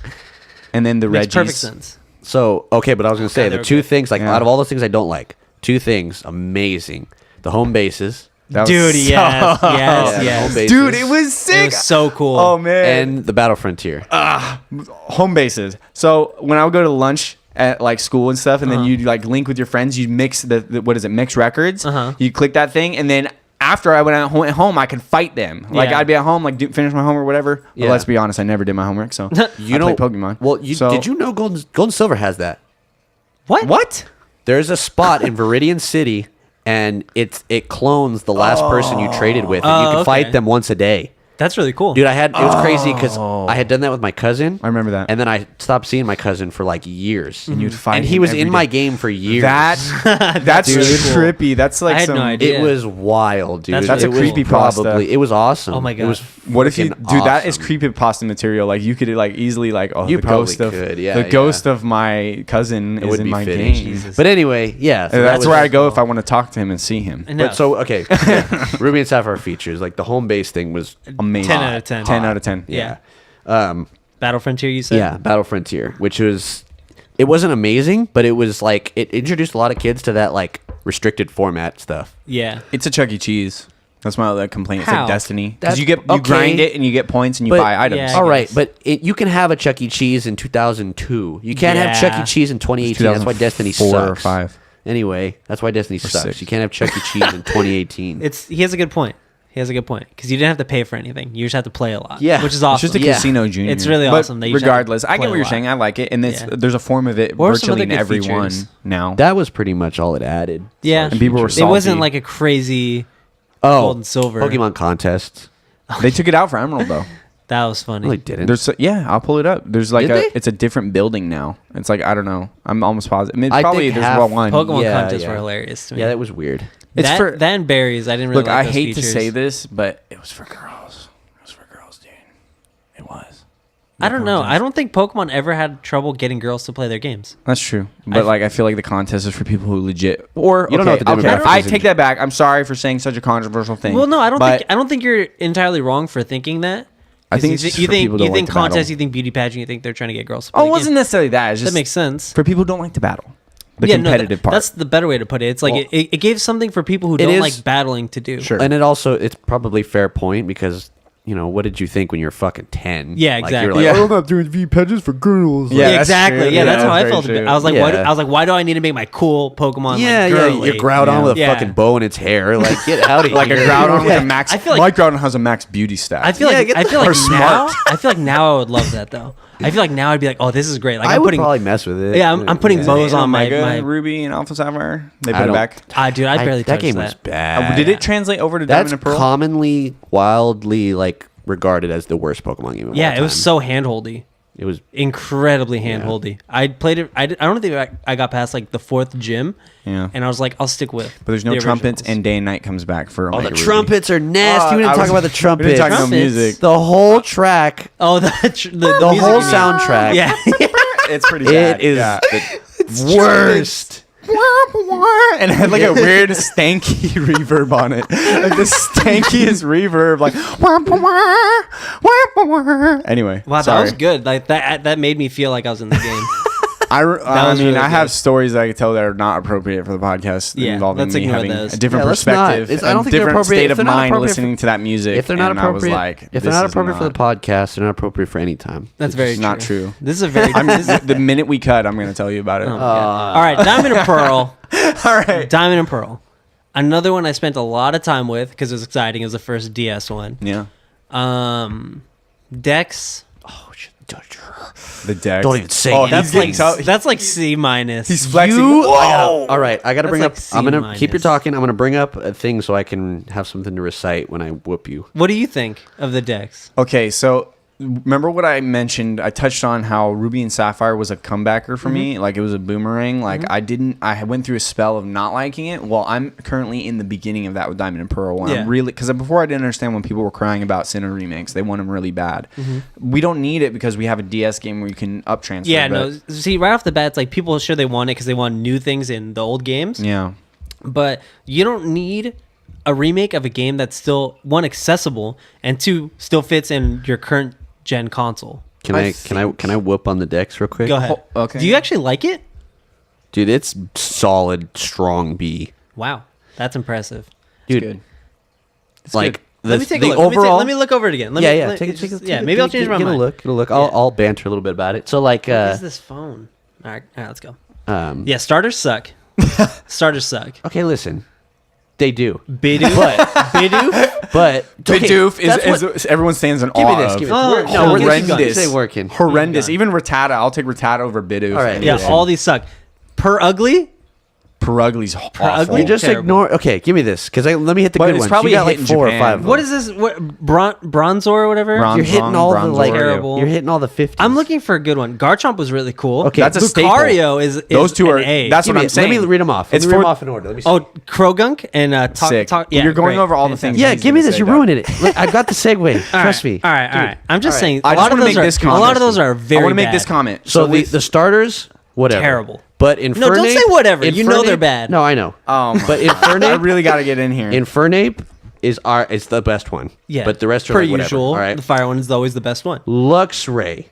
And then the It makes Reggies. perfect sense. So okay, but I was gonna say they the were 2 good. things Yeah. out of all those things I don't like, 2 things amazing: the home bases, That was Dude, yes, yes, Yeah, yes. home base. Dude, it was sick. It was so cool. Oh man. and the Battle Frontier. Home bases. So when I would go to lunch at like school and stuff, and then you'd like link with your friends, you'd mix the what is it, mix records. You click that thing, and then after I went at home, I could fight them. Like Yeah. I'd be at home, like finish my homework, whatever. But Yeah. let's be honest, I never did my homework, so You I know play Pokemon. Well, So- did you know Gold and Silver has that? what? There's a spot in Viridian City, and it clones the last person you traded with, and you Oh, can okay. fight them once a day. That's really cool. Dude, it was crazy because I had done that with my cousin. I remember that. And then I stopped seeing my cousin for like years. And you'd fight And he him was every in day. my game for years. That's really really cool. trippy. That's like I had some. no idea. It was wild, dude. That's It a was creepypasta. It was awesome. Oh my It was God. What if you, freaking dude? That is awesome. creepypasta material. Like you could like easily like, oh, You the probably ghost of could, yeah, the yeah. ghost of my cousin It is would in be my fitting. game. Jesus. But anyway, yeah. so And that that's was- where I go if I want to talk to him and see him. Enough. But so okay, yeah. Ruby and Sapphire features like the home base thing was Amazing. 10 out of 10. 10 out of 10. Yeah. um Battle Frontier, you said? yeah, Battle Frontier, which was it wasn't amazing, but it was like it introduced a lot of kids to that like restricted format stuff. Yeah. It's a Chuck E. Cheese. That's my other complaint. It's How? like Destiny. That's- Because you okay. grind it and you get points and you But- buy items. Yeah, I All right, guess. but you can have a Chuck E. Cheese in 2002. You can't have Chuck Yeah. E. Cheese in 2018. That's why Destiny 2004 sucks. or 5. Anyway, that's why Destiny sucks. 6. You can't have Chuck E. Cheese in 2018. He has a good point. He has a good point because you didn't have to pay for anything. You just have to play a lot. Yeah. which is It's awesome. just a Yeah. casino junior. It's really But awesome that you just have to regardless, I play get a what you're lot. saying. I like it, and Yeah. there's a form of it What were some virtually other in good every one features? now. That was pretty much all it added. Yeah, And people were it wasn't salty. like a crazy. Oh, Gold and silver. Pokemon contests. They took it out for Emerald though. That was funny. No, they didn't. I'll pull it up. There's like Did they? it's a different building now. It's like I don't know. I'm almost positive. I mean, I probably think there's half one. Pokemon Yeah, contests yeah. were hilarious to me. Yeah, that was weird. It's that, for- that and berries. I didn't really Look, like I those hate to features. say this, but it was for girls. It was for girls, dude. It was. I don't know. I don't think Pokemon ever had trouble getting girls to play their games. That's true, but I feel like the contest is for people who legit or You don't know what the demographic I is in- take that back. I'm sorry for saying such a controversial thing. Well, no, I don't but think. I don't think you're entirely wrong for thinking that. I think 'Cause it's you for think people who you don't think like to battle. contests, you think beauty pageant, you think they're trying to get girls to play. Oh, the it wasn't game. necessarily that. It's just That makes sense. for people who don't like to battle. The Yeah, competitive part. That's the better way to put it. It's like Well, it gave something for people who it don't is- like battling to do. Sure. And it's probably fair point because, what did you think when you're fucking 10? Yeah, Like, exactly. you're like, Yeah. oh, I'm not doing V pages for girls. Yeah, Yeah, that's exactly. true. Yeah, that's how I very felt. true. I was like, Yeah. why do I need to make my cool Pokemon? Yeah, like, yeah, girly? you're Groudon with a Yeah. fucking bow in its hair. Like, get out of like here. a Groudon with Yeah. a max. I feel like- my Groudon has a max beauty stat. I feel Yeah, like get I the- feel like or now smart. I feel like now I would love that though. I feel like now I'd be like, oh, this is great. Like I I'm would putting, probably mess with it. yeah, I'm putting bows on my. Omega, Ruby, and Alpha Sapphire. They I put it don't- back. Dude, I barely that touched game that. was bad. Did it translate over to That's Diamond and Pearl? commonly, wildly regarded as the worst Pokemon game of all Yeah, time. it was so handholdy. It was. Incredibly handholdy. I played it. I don't think I got past like the 4th gym. Yeah. And I was like, I'll stick with. But there's no the trumpets, originals. and Day and Night comes back for Oh, Omega the Ruby. trumpets are nasty. we I didn't talk was- about the We trumpets. didn't talk about Trumpets. music. The whole track, Oh, the the music whole you mean. soundtrack. Yeah. It's pretty bad. It is Yeah. the worst. And it had like a weird stanky reverb on it. Like the stankiest reverb. Like anyway. Wow, that sorry. was good. Like that made me feel like I was in the game. I was mean, really I have good. stories that I could tell that are not appropriate for the podcast Yeah, involving let's me ignore having those. a different Yeah, let's not. perspective, It's- I don't a think they're different appropriate. state If of they're not mind appropriate listening to that music. If they're not and appropriate, I was like, if they're this not is appropriate for the not- podcast, they're not appropriate for any time. That's very It's not true. This is a very. the minute we cut, I'm going to tell you about it. Oh my God. All right, Diamond and Pearl. All right. Diamond and Pearl. Another one I spent a lot of time with because it was exciting. It was the first DS one. Yeah. Dex. Oh shit! The deck. Don't even say Oh, it. That's he's like getting that's like C minus. He's flexing. All right, I got to That's bring like up. C I'm gonna minus. keep you talking. I'm gonna bring up a thing so I can have something to recite when I whoop you. What do you think of the Dex? Okay, so remember what I mentioned? I touched on how Ruby and Sapphire was a comebacker for me. Like it was a boomerang. Like I went through a spell of not liking it. Well, I'm currently in the beginning of that with Diamond and Pearl. When Yeah. I'm really, because before I didn't understand when people were crying about Sinnoh remakes. They want them really bad. We don't need it because we have a DS game where you can up transfer. Yeah, but- no. See, right off the bat, it's like people sure they want it because they want new things in the old games. Yeah. But you don't need a remake of a game that's still one accessible and two still fits in your current gen console. Can I whoop on the decks real quick? Go ahead. okay. Do you actually like it? Dude. It's solid, strong B. Wow, that's impressive. Dude, good. it's like Let me take the a look. overall. let me look over it again. Take it. Yeah, maybe I'll change my Get mind. a look. Get a look. I'll banter a little bit about it. So like, What is this phone? All right, let's go. Yeah, starters suck. Starters suck. okay, listen, they do, Bidoof. Bidoof. but okay, Bidoof that's what- is everyone stands in Give me awe this. of. Give me Oh, this. no, horrendous. Say working. Horrendous. Gun. Even Rattata. I'll take Rattata over Bidoof. All right. any Yeah, day. all these suck. Per ugly. Perugli's awful. Ugly? You just Terrible. ignore. Okay, give me this because let me hit the But good it's ones. probably You got a like hit in 4 or Japan. 5. of What them. is this? What Bronzor or whatever? Bronzor. You're hitting all the like. Terrible. You're hitting all the 50s. I'm looking for a good one. Garchomp was really cool. Okay, That's a staple. Lucario is Those two an are. A. That's Give what me I'm it. saying. Let me read them off. It's Let me read for- them off in order. Let me see. Oh, Krogunk and Sick. yeah, You're going great. over all the things. yeah, he's give me gonna this. say, You're though. ruining it. Look, I got the segue. All Trust right, me. All right, all right. I'm just All saying. I A just lot of wanna those make are. this A comment. lot of those are very. I want to make bad. this comment. So the with- the starters, whatever. Terrible. But Infernape. No, don't say whatever. You know they're bad. No, I know. I But Infernape, really got to get in here. Infernape is the best one. Yeah, But the rest are per like whatever. usual. All right. The fire one is always the best one. Luxray,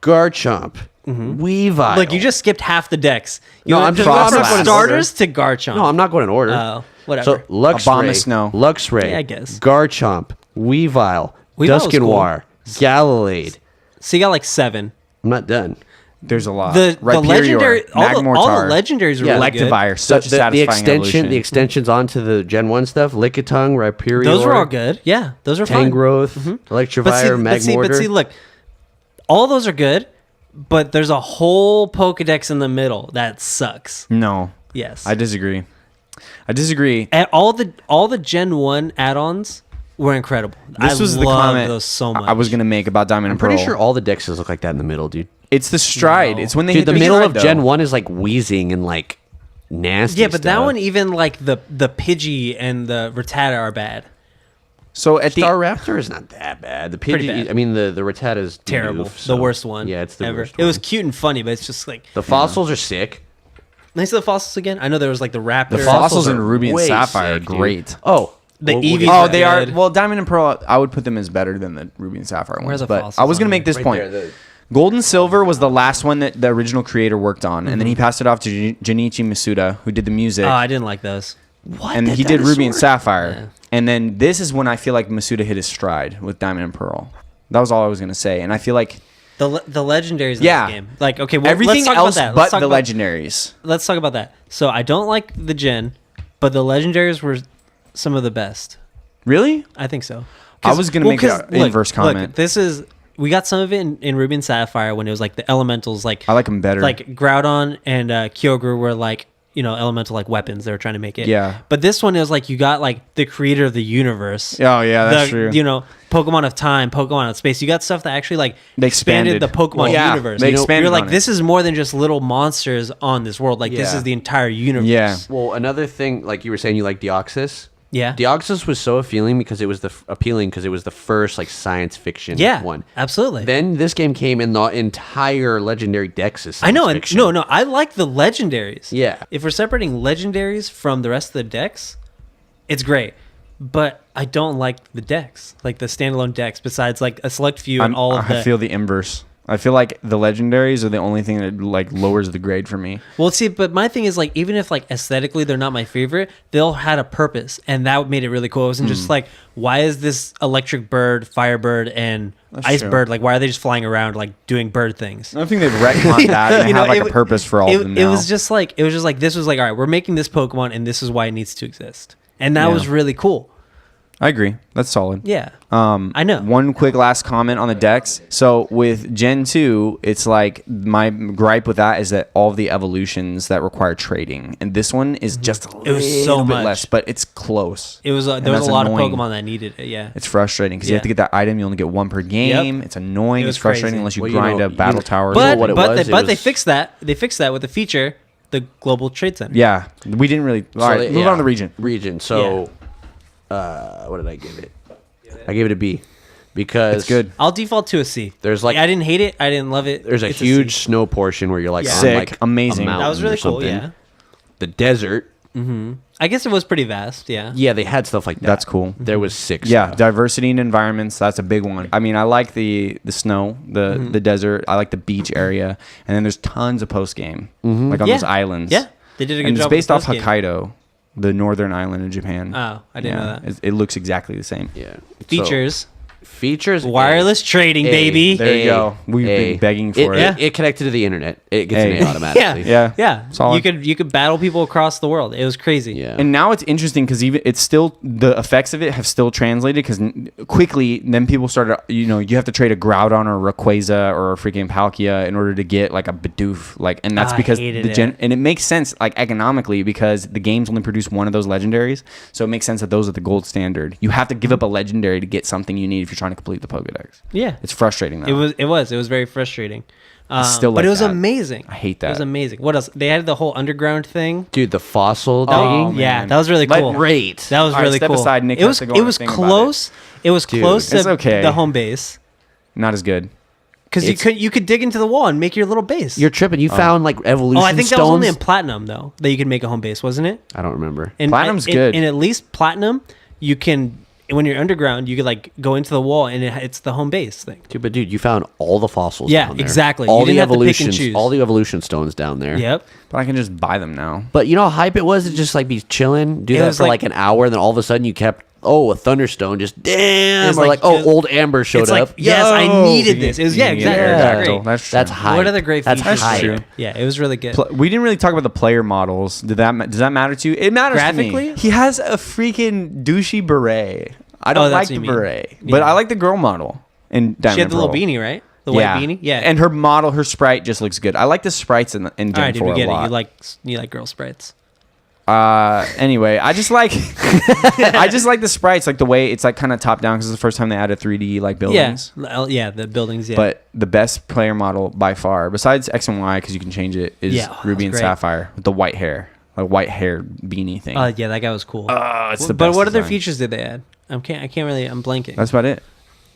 Garchomp, Weavile. Look, you just skipped half the decks. You No, went I'm from just- I'm not going in starters to Garchomp. No, I'm not going in order. Oh, whatever. So Luxray, Abomasnow. Luxray, Yeah, I guess. Garchomp, Weavile, Weavile was Dusknoir, Gallade. So you got like 7. I'm not done. There's a lot. The legendary, all the Magmortar, legendaries are Yeah. really good. Electivire, such a the satisfying extension, evolution. the extensions onto the Gen 1 stuff, Lickitung, Rhyperior. Those were all good. Yeah, those are fine. Tangrowth, But see, Electivire, Magmortar. but see, look, all those are good, but there's a whole Pokedex in the middle that sucks. No, Yes, I disagree. I disagree. And all the Gen 1 add-ons were incredible. This was the love comment those so much. I was gonna make about Diamond I'm and Pearl. pretty sure all the dexes look like that in the middle, dude. It's the stride. No. It's when they Dude, hit the their middle stride, of though. Gen 1 is like wheezing and like nasty. Yeah, but that stuff. one, even like the Pidgey and the Rattata are bad. So at the Staraptor is not that bad. The Pretty Pidgey, bad. I mean, the Rattata's Terrible. doof, so- The worst one. Yeah, it's the ever. worst It was one. cute and funny, but it's just like. The fossils are sick. Nice the fossils again. I know there was like the Raptor. the fossils are in Ruby and way Sapphire are sick, dude. great. Oh, The we'll Eevees get are Oh, they are. good. Well, Diamond and Pearl, I would put them as better than the Ruby and Sapphire ones. Where's the but fossils I was going to on make this right point. there, the- Gold and Silver was the last one that the original creator worked on, and then he passed it off to Junichi Masuda, who did the music, Oh, I didn't like those. What? and Oh, The he did Ruby and dinosaur? Sapphire. Yeah. And then this is when I feel like Masuda hit his stride with Diamond and Pearl. That was all I was going to say, and I feel like The legendaries in Yeah. this game. Like, okay, well, everything let's talk else about that. but Let's talk the about- legendaries. Let's talk about that. So I don't like the gen, but the legendaries were some of the best. Really? I think so. I was gonna make an inverse comment. Look, this is we got some of it in Ruby and Sapphire when it was like the elementals, like I like them better. like Groudon and Kyogre were like, you know, elemental like weapons. They were trying to make it. Yeah. But this one is like you got like the creator of the universe. Oh, yeah, that's true. You know, Pokemon of time, Pokemon of space. You got stuff that actually like They expanded the expanded. Pokemon Yeah, universe. they You know, expanded you're like, on it. this is more than just little monsters on this world. Like this Yeah. is the entire universe. Yeah. Well, another thing, like you were saying, you like Deoxys. Yeah. Deoxys was so appealing because it was the first like science fiction Yeah. one. Absolutely. Then this game came in the entire legendary Dex is I know, science and fiction. no, I like the legendaries. Yeah. If we're separating legendaries from the rest of the decks, it's great. But I don't like the decks, like the standalone decks. Besides, like a select few and all of I the. feel the inverse. I feel like the legendaries are the only thing that like lowers the grade for me. Well, see, but my thing is like, even if like aesthetically they're not my favorite, they all had a purpose, and that made it really cool. It wasn't Hmm. just like, why is this electric bird, firebird, and ice true. bird like? Why are they just flying around like doing bird things? I think they've retconned that and they You know, have like a it- purpose for all of them It now. was just like this was like, all right, we're making this Pokemon, and this is why it needs to exist, and that Yeah. was really cool. I agree. That's solid. Yeah. I know. One quick last comment on the decks. So with Gen 2, it's like my gripe with that is that all of the evolutions that require trading, and this one is just a It was so little bit much. less, but it's close. It was there And was that's a lot annoying. of Pokemon that needed it. Yeah. It's frustrating because you have to Yeah. get that item. You only get one per game. Yep. It's annoying. It was It's frustrating crazy. unless you Well, grind a battle tower. know But what it but was? they, It but they was- fixed that. They fixed that with the feature, the Global Trade Center. yeah, we didn't really. All right, move on to the region. Region. So, what did I give it? I gave it a B because It's good. I'll default to a C. There's like- I didn't hate it. I didn't love it. There's a It's huge C. snow portion where you're like Yeah. on Sick. like Amazing. a That That was mountain really or cool. something. Yeah. The desert. I guess it was pretty vast. Yeah. Yeah, they had stuff like that. That's cool. There was 6. Yeah, stuff. diversity in environments. That's a big one. I mean, I like the snow, the desert. I like the beach area, and then there's tons of post game, like on Yeah. those islands. Yeah. They did a good and job. it's based with off the post-game. Hokkaido, the northern island in Japan. Oh, I didn't know that. It looks exactly the same. Yeah. Features. Features. Wireless trading, baby. There you go. We've been begging for it. Yeah. It connected to the internet. It gets A. an A automatically. Yeah. Yeah. Solid. You could battle people across the world. It was crazy. Yeah. And now it's interesting because even it's still the effects of it have still translated because quickly then people started you have to trade a Groudon or a Rayquaza or a freaking Palkia in order to get like a Bidoof and that's I because hated the it. and it makes sense like economically because the games only produce one of those legendaries, so it makes sense that those are the gold standard. You have to give up a legendary to get something you need if you're trying to complete the Pokédex. Yeah. It's frustrating though. It was very frustrating. still but like it was that. amazing. I hate It that. was amazing. What else? They had the whole underground thing. Dude, the fossil Oh, digging. Yeah, man. that was really cool. Great. That was All right, really step cool. aside, Nick it has was to go on a was thing about close. It was Dude, close it's to okay. the home base Not as good. because It's- you could dig into the wall and make your little base. You're tripping. You found like evolution oh, I think stones. that was only in platinum though that you could make a home base, wasn't it? I don't remember. And Platinum's good. And at least platinum, you can when you're underground, you could like go into the wall, and it's the home base thing. Dude, you found all the fossils. Yeah, down there. exactly. All You the didn't have to pick and evolutions, choose. all the evolution stones down there. Yep. But I can just buy them now. But you know how hype it was to just like be chilling, do It that was for like- like an hour, and then all of a sudden you kept a thunderstone, just damn, It's or like- like old Amber showed It's like, up. yes, I Yo! needed this. It was exactly. Yeah. It was great. That's hype. What other great That's features? hype. true. Yeah, it was really good. We didn't really talk about the player models. Does that matter to you? It matters to Graphically? me. He has a freaking douchey beret. I don't Oh, that's like the what you mean. beret, but Yeah. I like the girl model in Diamond She had the little Pearl. beanie, right? The white beanie. Yeah. and her model, her sprite just looks good. I like the sprites in all Gen right, dude, 4 we a get it. lot. You like girl sprites. Anyway, I just like I just like the sprites, like the way it's like kind of top down because it's the first time they added 3D like buildings. Yeah, the buildings. Yeah. But the best player model by far, besides X and Y, because you can change it, is Yeah, oh, Ruby and that's great. Sapphire with the white hair, like white hair beanie thing. yeah, that guy was cool. It's the But best what other design. features did they add? I can't really. I'm blanking. That's about it.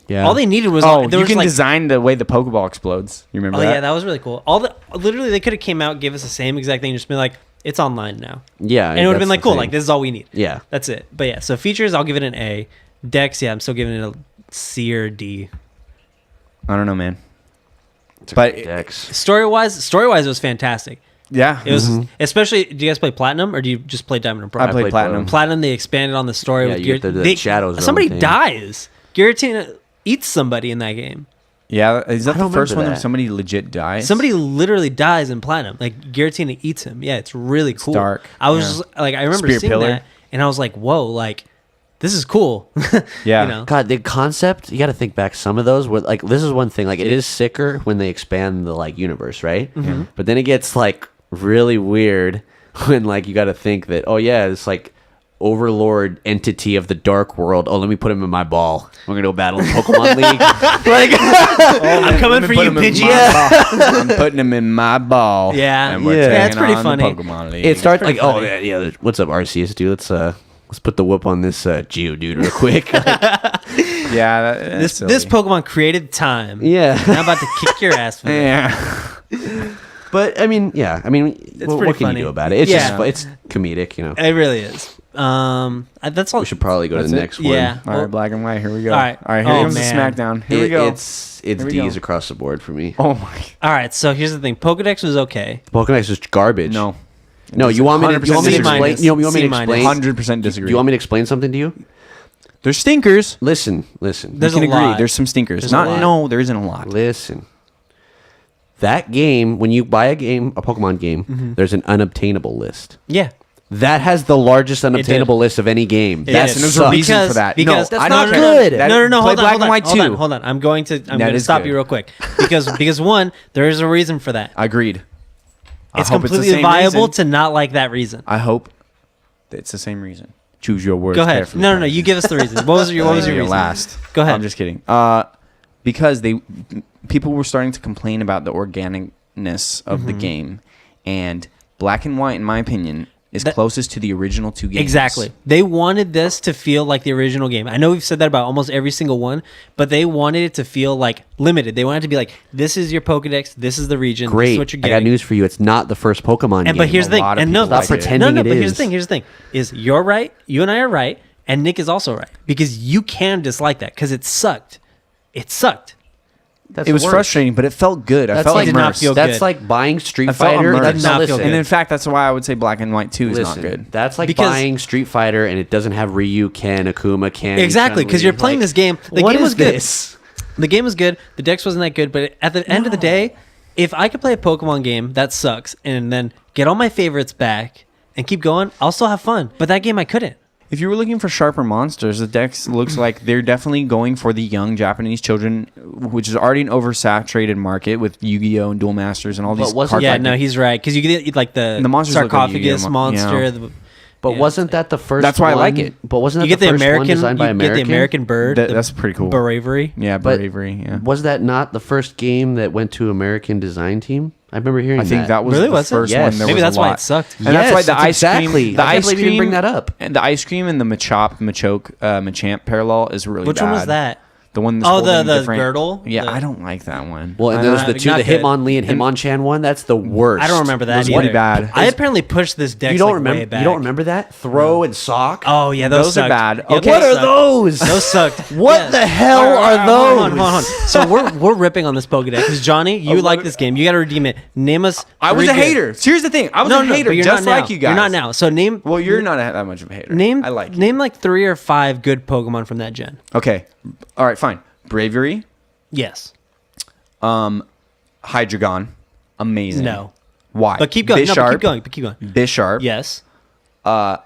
Yeah. All they needed was Oh, there you was can like, design the way the Pokeball explodes. You remember Oh that? yeah, that was really cool. Literally they could have came out, give us the same exact thing, just been like, it's online now, Yeah, and it would have been that's like the cool. thing. Like this is all we need. Yeah. That's it. But yeah, so features, I'll give it an A. Dex, yeah, I'm still giving it a C or D. I don't know, man. But Dex. Story wise, it was fantastic. yeah, It was especially. Do you guys play Platinum or do you just play Diamond and Pearl? I played Platinum. Platinum. They expanded on the story Yeah, with you get the they- Shadow Zone Somebody thing. dies. Giratina eats somebody in that game. Yeah, is that I the don't first one remember where that. somebody legit dies? Somebody literally dies in Platinum. Like Giratina eats him. Yeah, it's really cool. dark, I was yeah. just, like, I remember Spear seeing Pillar. that, and I was like, whoa, like this is cool. Yeah. You know? God, the concept, you got to think back. Some of those were like, this is one thing. Like, it is sicker when they expand the like universe, right? Mm-hmm. But then it gets like really weird when like you got to think that, oh yeah, it's like overlord entity of the dark world. Oh, let me put him in my ball. We're gonna go battle in Pokemon League. Like, I'm coming for you, Pidgey. I'm putting him in my ball. Yeah. and we're Yeah. Yeah, it's taking pretty on the funny. Pokemon League. it starts pretty like, oh funny. yeah, what's up, Arceus, dude? Let's put the whoop on this Geodude real quick. Yeah, This Pokemon created time. Yeah. And I'm about to kick your ass for that. Yeah, But I mean, yeah, I mean, what pretty can funny. you do about it? It's Yeah. just it's comedic, you know. It really is. That's all. We should probably go to That's the it? next one. Yeah. all right, black and white. Here we go. All right. Here Oh, comes man. the SmackDown. Here we go. It's Here we D's go. across the board for me. Oh my. All right. So here's the thing. Pokedex was okay. Pokedex is garbage. No. No, you want me to 100% explain? C-minus. You want me to C-minus. explain? 100% disagree. Do you want me to explain something to you? There's stinkers. Listen. There's We can a agree. lot. There's some stinkers. There's a lot. No, there isn't a lot. Listen. That game, when you buy a Pokemon game, there's an unobtainable list. Yeah. That has the largest unobtainable list of any game. It That is. And there's a sucks. reason for that. Because No, that's I not don't good. care. That- No. play Hold Black on. and White hold on. too. Hold on. I'm going to is stop good. you real quick because one, there is a reason for that. Agreed. I It's hope the completely same viable reason. to not like that reason. I hope that it's the same reason. Choose your words. Go ahead. carefully. No. You give us the reason. What was your reason? last? Go ahead. I'm just kidding. Because people were starting to complain about the organicness of the game, and Black and White, in my opinion, is closest to the original two games. Exactly. They wanted this to feel like the original game. I know we've said that about almost every single one, but they wanted it to feel like limited. They wanted it to be like, this is your Pokedex, this is the region, this Great. is what you're I getting. got news for you. It's not the first Pokemon game. But here's the thing. lot of And no, people Stop pretending no, it but here's is. the thing. Here's the thing. Is you're right. You and I are right. And Nick is also right. Because you can dislike that. Because it sucked. It sucked. That's It was the worst. frustrating, but it felt good. I That's felt like did not immersed. feel That's good. like buying Street I felt Fighter. immersed. That Did not listen, feel And good. in fact, that's why I would say Black and White 2 is not listen, good. That's like Because- buying Street Fighter and it doesn't have Ryu, Ken, Akuma, Ken. Exactly. Because Chun-Li. you're playing Like, this game. The what game is was good. this? The game was good. The dex wasn't that good. But at the end of the day, if I could play a Pokemon game that sucks and then get all my favorites back and keep going, I'll still have fun. But that game I couldn't. If you were looking for sharper monsters, the Dex looks like they're definitely going for the young Japanese children, which is already an oversaturated market with Yu-Gi-Oh! And Duel Masters and all these wasn't- card Yeah, fighting- no, he's right. Because you get like the monsters look like Yu-Gi-Oh! sarcophagus monster. Yeah. But Yeah. wasn't that the first? That's why I like one? it. But wasn't that You get the the first one American. designed by You get American? the American bird. That- the that's pretty cool. Bravery. Yeah, But Bravery. Yeah. Was that not the first game that went to American design team? I remember hearing I think that was Really, the was it? first Yes. one. There Maybe was a that's why lot. it sucked. And that's why the ice exactly. cream, the I can't ice believe you didn't cream, bring that up. and the ice cream and the Machop, Machoke, Machamp parallel is really Which bad. one was that? The one that's Oh, holding the different- girdle? Yeah, The- I don't like that one. Well, and I there's don't- the two, not the good. Hitmonlee and Hitmonchan one. That's the worst. I don't remember that Those are either. pretty bad. I apparently pushed this deck. You don't like, remember? Way back. You don't remember that? Throw and sock. Oh yeah, those Those are sucked. bad. Yeah, Okay. What are sucked. those? Those sucked. What Yeah. the hell All right, are hold on, those? hold on. So we're ripping on this Pokedex because Johnny, you like this game. You got to redeem it. Name us. I was three a good- hater. Here's the thing. I was No, a no, hater, but you're just not now. like you guys. You're not now. So name. Well, you're not that much of a hater. Name. I like you. Name like 3 or 5 good Pokemon from that gen. Okay. All right. Fine. Bravery. Yes. Hydreigon. Amazing. No. Why? But keep going. No, but Bisharp. keep going. But keep going. Bisharp. Yes. I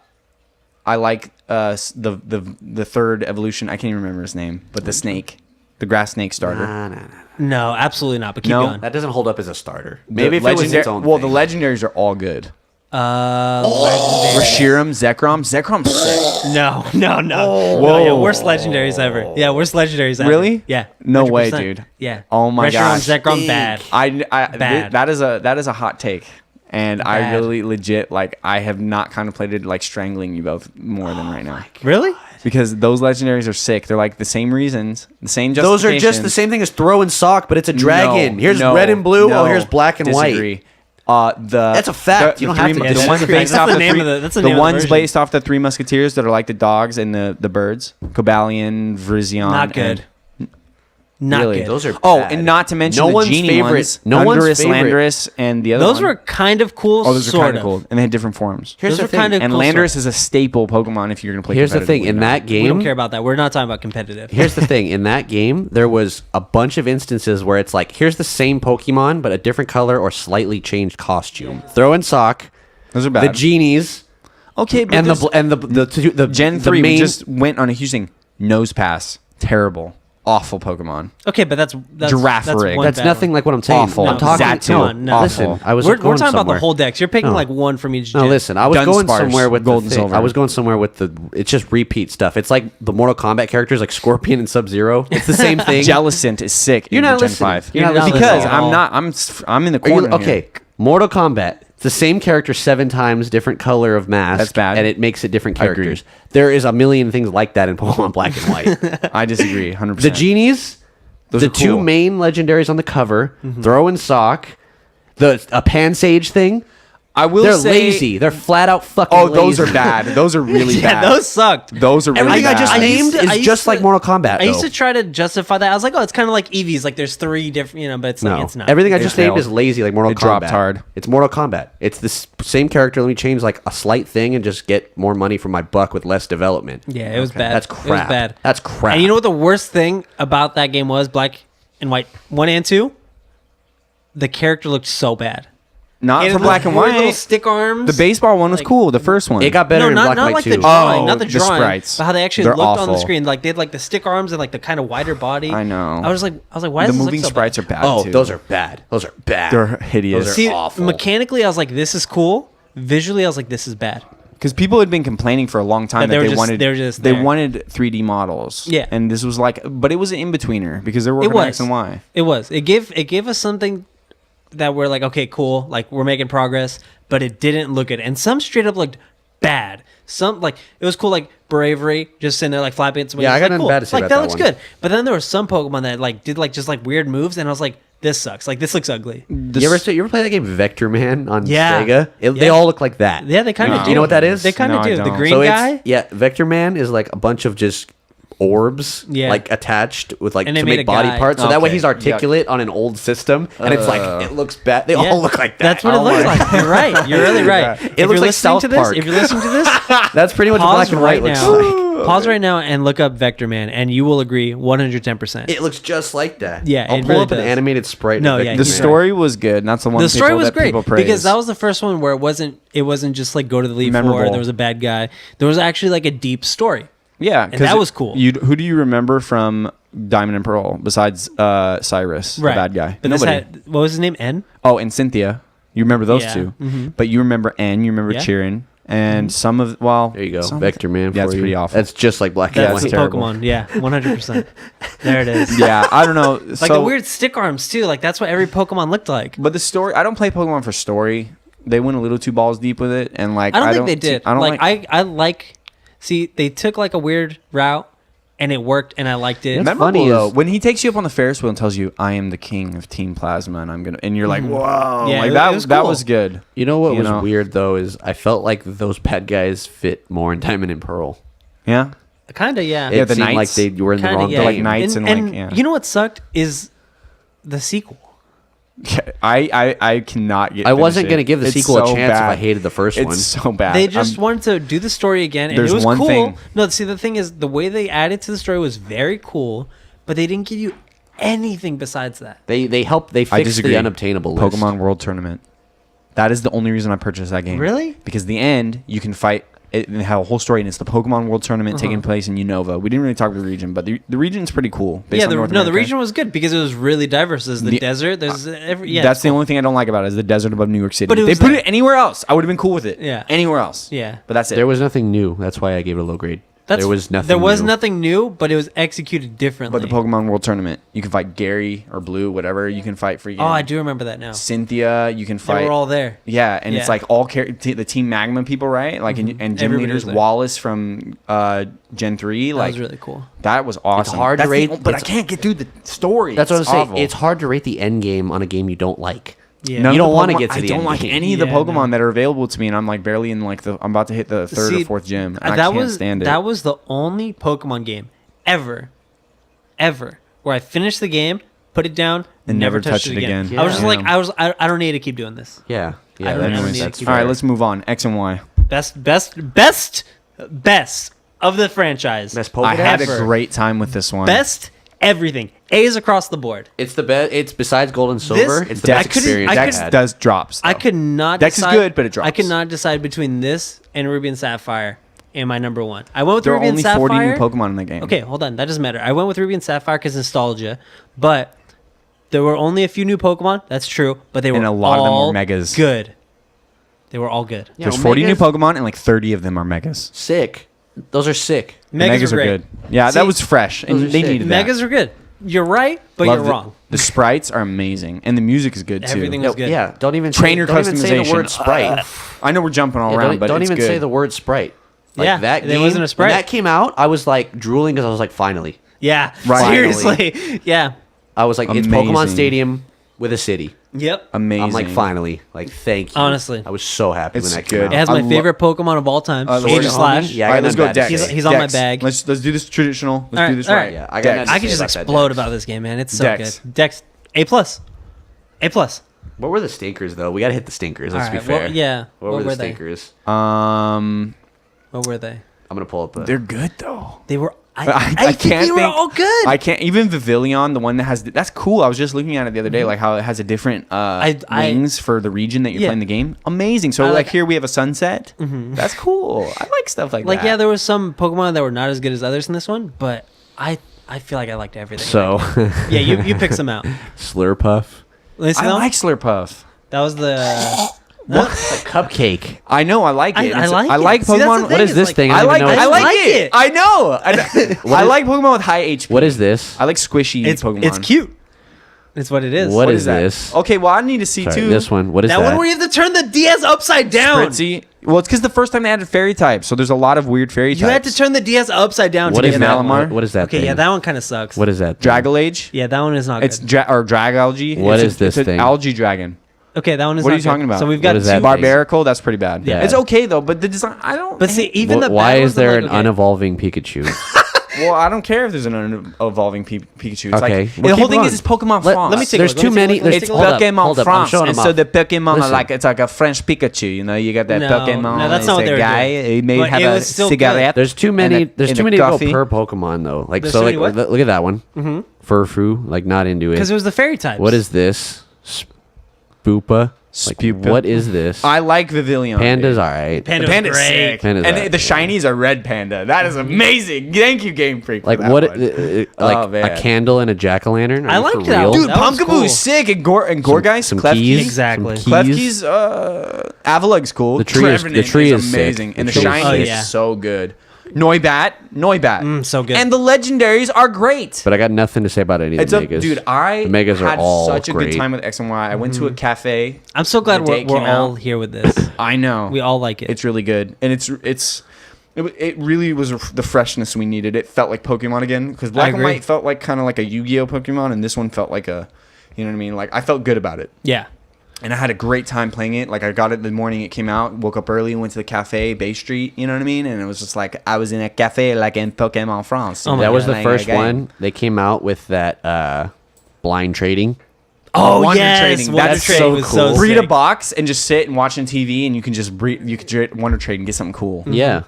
like the third evolution. I can't even remember his name, but the snake, the grass snake starter. Nah. No, absolutely not. But keep No. going. That doesn't hold up as a starter. The Maybe if it was legendary- its own Well, thing. the legendaries are all good. Legendary. Reshiram, Zekrom. Zekrom's sick. No. Whoa. No, yeah, worst legendaries ever. Yeah, worst legendaries ever. Really? Yeah. No way, 100%. dude. Yeah. Oh my Reshiram, gosh. Zekrom, bad. Bad. That is a hot take, and I Bad. really legit like I have not contemplated like strangling you both more than right now Really? because those legendaries are sick. They're like the same reasons, the same. Those are just the same thing as throw and sock, but it's a dragon. Here's red and blue. No, here's black and disagree. white. That's a fact. You don't have to The disagree. ones based That's off the the name three, of the- that's the the name of the ones version. based off the Three Musketeers that are like the dogs and the birds. Cobalion, Virizion. Not good. Not Really? good. Those are Oh, bad. and not to mention No the one's genie favorite. ones. No one's Thundurus, favorite. Landorus, and the other Those one. were kind of cool. Oh, those are sort kind of cool, and they had different forms. Here's Those are the thing. kind of And cool. Landorus sort is a staple Pokemon if you're going to play. Here's the thing. competitively In now. that of. We don't game, care about that. We're not talking about competitive. here's the thing. In that game, there was a bunch of instances where it's like, here's the same Pokemon, but a different color or slightly changed costume. Throw and sock. Those are The bad. genies Okay, but and there's- the Gen the 3 main, we just went on a huge thing. Nose Pass, terrible, awful Pokemon. Okay, but that's Girafarig. one That's bad nothing one. like what I'm saying. Awful. I'm talking. Xatu. Come on, no. Awful. Listen, I was We're going talking about somewhere. the whole decks. You're picking No. like one from each. No, gen. listen, I was going Dunsparce, somewhere with gold the and thing. silver. I was going somewhere with the. It's just repeat stuff. It's like the Mortal Kombat characters, like Scorpion and Sub Zero. It's the same thing. Jellicent is sick. You're in not Gen listening. 5. You're not listening because at all. I'm not. I'm in the Are you, corner. here. okay, Mortal Kombat. It's the same character 7 times, different color of mask. That's bad. and it makes it different I agree. characters. There is a million things like that in Pokemon Black and White. I disagree. 100%. The genies, Those the are two cool. main legendaries on the cover, Throw and Sock, a Pansage thing. I will They're say, lazy. They're flat out fucking Oh, lazy. those are bad. Those are really Yeah, bad. those sucked. Those are really Everything bad. I just I named used to- I is used just to- like Mortal Kombat. I used though. to try to justify that. I was like, oh, it's kind of like Eevees. Like there's 3 different, but it's like No, it's not. everything I It just named failed. is lazy, like Mortal It Kombat. dropped hard. It's Mortal Kombat. It's the same character. Let me change like a slight thing and just get more money for my buck with less development. Yeah, it was bad. That's It was crap. bad. That's crap. And you know what the worst thing about that game was? Black and White 1 and 2. The character looked so bad. Not It for had black and weird little white. stick arms. The baseball one was Like- cool. The first one. It got better No, in not, Black not and like White the too. drawing, Oh, not the the drawing, sprites. but how they actually They're looked on the awful. screen. Like they had like the stick arms and like the kind of wider body. I know. I was like, why the does this moving look so sprites bad? are bad. Oh, too. those are bad. Those are bad. They're hideous. Those are See, awful. mechanically, I was like, this is cool. Visually, I was like, this is bad. Because people had been complaining for a long time That that they were they just- wanted they were just they there. wanted 3D models. Yeah. and this was like, but it was an in betweener because they're working It on was X and Y. It was. It gave us something that we're like, okay, cool. Like we're making progress, but it didn't look good. And some straight up looked bad. Some like it was cool, like Bravery, just sitting there like flapping its wings. Yeah, I got like, nothing cool. bad to say like about that that looks one. good. But then there were some Pokemon that like did like just like weird moves, and I was like, this sucks. Like this looks ugly. You ever play that game Vector Man on Yeah. Sega? They Yeah. all look like that. Yeah, they kind of No. do. You know what that is? They kind of No, I do. The don't. green So guy. Vector Man is like a bunch of just orbs, Yeah. like attached with like And they to made make a body guy. parts. So that way Okay. he's articulate on an old system, and it's like it looks bad. They Yeah. all look like that. That's what it Oh looks my- like. You're right. You're really right. If you're looks like listening South to this, Park. if you're listening to this, That's pretty much what pause Black and right White looks now. like. Pause right now and look up Vector Man, and you will agree 110%. It looks just like that. Yeah, I'll it pull really up an does. animated sprite. No, of yeah, Vector The he's Man. story was good. And that's the one. The story people was that great people praise. because that was the first one where it wasn't just like go to the leaf war. Memorable. There was a bad guy. There was actually like a deep story. Yeah, And that was cool. Who do you remember from Diamond and Pearl besides Cyrus, the bad guy? But Nobody. this had, what was his name? N. Oh, and Cynthia. You remember those Yeah. two, Mhm. but you remember N. You remember Yeah. Chirin, and some of There you go, some of Vector Man. Yeah, for it's you. pretty awful. That's just like Black and That's it's White. terrible. Pokemon. Yeah, 100%. There it is. Yeah, I don't know. Like the weird stick arms too. Like that's what every Pokemon looked like. But the story, I don't play Pokemon for story. They went a little too balls deep with it, and like I don't think they did. I don't I like. See, they took like a weird route, and it worked, and I liked it. That's Memorable funny though, is- when he takes you up on the Ferris wheel and tells you, "I am the king of Team Plasma," and you're like, "Whoa!" Yeah, like it that was that cool. was good. You know what You was know? weird though is I felt like those bad guys fit more in Diamond and Pearl. Yeah, Kind of, yeah. It the seemed like knights. they were in the Kinda, wrong yeah. game. like knights and like, yeah. You know what sucked is the sequel. I cannot get. I wasn't finish going to it. give the It's sequel so a chance if I bad. hated the first one. It's so bad. They just wanted to do the story again, and There's it was one cool. thing- No, see, the thing is, the way they added to the story was very cool, but they didn't give you anything besides that. They I fixed disagree. the unobtainable list. Pokemon World Tournament. That is the only reason I purchased that game. Really? Because the end, you can fight. It have a whole story, and it's the Pokemon World Tournament taking place in Unova. We didn't really talk about the region, but the region's pretty cool. based Yeah, on North the America. region was good because it was really diverse. There's the desert. There's every. Yeah, That's the only thing I don't like about it is the desert above New York City. But it If they was put there. it anywhere else, I would have been cool with it. Yeah. Anywhere else. Yeah. But that's it. There was nothing new. That's why I gave it a low grade. That's, there was nothing. There was new. nothing new, but it was executed differently. But the Pokemon World Tournament, you can fight Gary or Blue, whatever. You can fight freaking. Oh, I do remember that now. Cynthia. You can They fight. were all there. Yeah, and it's Yeah. like all the Team Magma people, right? Like and gym Everybody leaders. was there. Wallace from Gen 3. That Like was really cool. that was awesome. hard to That's rate- but I it's- can't get through the story. That's what I'm It's saying. awful. It's hard to rate the end game on a game you don't like. Yeah. None You of don't the wanna Pokemon- get to the I don't end like game. any of the Yeah, Pokemon no. that are available to me, and I'm like barely in like I'm about to hit the third See, or fourth gym, and I that can't was stand it. that was the only Pokemon game ever where I finished the game, put it down, And never never touched touched it it again. again. I was just Yeah. like, I don't need to keep doing this. Yeah. Yeah. I don't Anyways, need to that's keep All right, fair. let's move on. X and Y. Best of the franchise. Best I had a Ever. great time with this one. Best everything. A's across the board. It's the best. It's besides Gold and Silver. This- It's the I best couldn't- experience I I've Dex had. does drops. I though. could not Dex is decide, good, but it drops. I could not decide between this and Ruby and Sapphire in my number one. I went with There are Ruby and only Sapphire. 40 new Pokemon in the game. Okay, hold on. That doesn't matter. I went with Ruby and Sapphire because nostalgia, but there were only a few new Pokemon. That's true, but they were And a lot of them were all megas. Good. They were all good. Yeah, There's 40 new Megas- Pokemon, and like 30 of them are Megas. Sick. Those are sick. The Megas were are great. good. Yeah, See, that was fresh, and those are they sick. needed Megas that. are good. You're right, but Love you're the- wrong. The sprites are amazing, and the music is good too. Everything No, was good. yeah. Don't even Trainer don't even say the customization. word sprite. I know we're jumping all Yeah, around, don't but don't it's even good. say the word sprite. Like Yeah, that there game, wasn't a sprite. When that came out, I was like drooling because I was like, finally. Yeah, Right. seriously. Yeah. I was like, it's Amazing. Pokemon Stadium with a city. Yep. Amazing. I'm like, finally. Like, thank you. Honestly. I was so happy It's when that came good. out. It has I my lo- favorite Pokemon of all time, Sword Aegis and Slash. Yeah, I all right, got let's nothing go bad to Dex. say. He's on my Dex. bag. Let's do this traditional. Let's All do right, this all right. right. Yeah, I got Dex. nothing to I could say just about that explode Dex. about this game, man. It's so Dex. good. Dex, A plus, A plus. What were the stinkers, though? We got to hit the stinkers. Let's All be right, fair. well, yeah. What What were the were they? stinkers? What were they? I'm going to pull up the. They're good though. They were. I think can't they were think. all good. I can't even Vivillon, the one that has that's cool. I was just looking at it the other day, like how it has a different I- wings for the region that you're Yeah. playing the game. Amazing. So I like like- here we have a sunset. That's cool. I like stuff like like that. yeah, there was some Pokemon that were not as good as others in this one, but I feel like I liked everything. So, yeah, you pick some out. Slurpuff. Let me see I that one. like Slurpuff. That was the. What? A cupcake. I know. I like it. I It's- like I it. like See, that's the Pokemon. thing, What is is this like- thing? I don't like. even know I what like it is. it. I know. I is- like Pokemon with high HP. What is this? I like squishy Pokemon. It's cute. It's what it is. What What is that? this? Okay, well I need to see Sorry, too. this one. What is that that? one where you have to turn the DS upside down. Spritzy. Well, it's because the first time they added fairy types, so there's a lot of weird fairy types. You had to turn the DS upside down What to is get an that? Malamar? What is that Okay, thing? yeah, that one kind of sucks. What is that? thing? Dragalage. Yeah, that one is not It's good. or Dragalge. What It's is this it's thing? An algae dragon. Okay, that one is What not are you good. talking about? So we've What got is two. that? Barbaracle. That's pretty bad. Yeah. It's okay though, but the design. I don't. But see, even the Why bad is ones, I'm there like, an okay. unevolving Pikachu? Well, I don't care if there's an unevolving Pikachu. It's Okay, like well, the whole keep thing going. is it's Pokemon Let- France. let me take a There's look, too let me take a many. look, let me There's take It's a look. hold up, Pokemon hold up. I'm France, showing and them so off. the Pokemon Listen. it's like a French Pikachu. You know, you got that No, Pokemon. no, that's not it's what a they were guy. doing. He may But have it a was still cigarette. There's too many. There's and too a many to go coffee. per Pokemon though. Like There's so, too like many what? look at that one. Furfrou, like not into it. Because it was the fairy types. What is this? Spoopa. Like, Spoopa. what is this? I like Vivillon. Panda's dude. alright. Panda The was panda's great. sick. Panda's and alright, the yeah. shinies are red panda. That is amazing. Thank you, Game Freak. For Like that what? one. Like Oh, a man. candle and a jack o' lantern. I liked that one. Dude, That was Pumpkaboo cool. is sick. And Gorgeist, some Klefki's. keys. Exactly. Some keys. Klefki's, Avalug's cool. The tree is- the Trevenant tree is sick. amazing. The And the tree is shiny sick. is Oh, yeah. so good. Noibat. So good. And the legendaries are great. But I got nothing to say about any of It's the a megas. dude. I the megas are had all such a great. good time with X and Y. I went to a cafe. I'm so glad The we're day it came all out. here with this. I know We all like it. It's really good, and it's It really was the freshness we needed. It felt like Pokemon again because Black and agree. White felt like kind of like a Yu-Gi-Oh Pokemon, and this one felt like a, you know what I mean? Like I felt good about it, Yeah. and I had a great time playing it. Like I got it the morning it came out, woke up early, went to the cafe, Bay Street, you know what I mean? And it was just like I was in a cafe like in Pokemon France. Oh my That was God. the first one. They came out with that blind trading. Oh, Wonder yes. Trading. Wonder That's Trading so was cool. so Breed sick. a box and just sit and watch on TV, and you can just breed. You could Wonder Trade and get something cool. Yeah.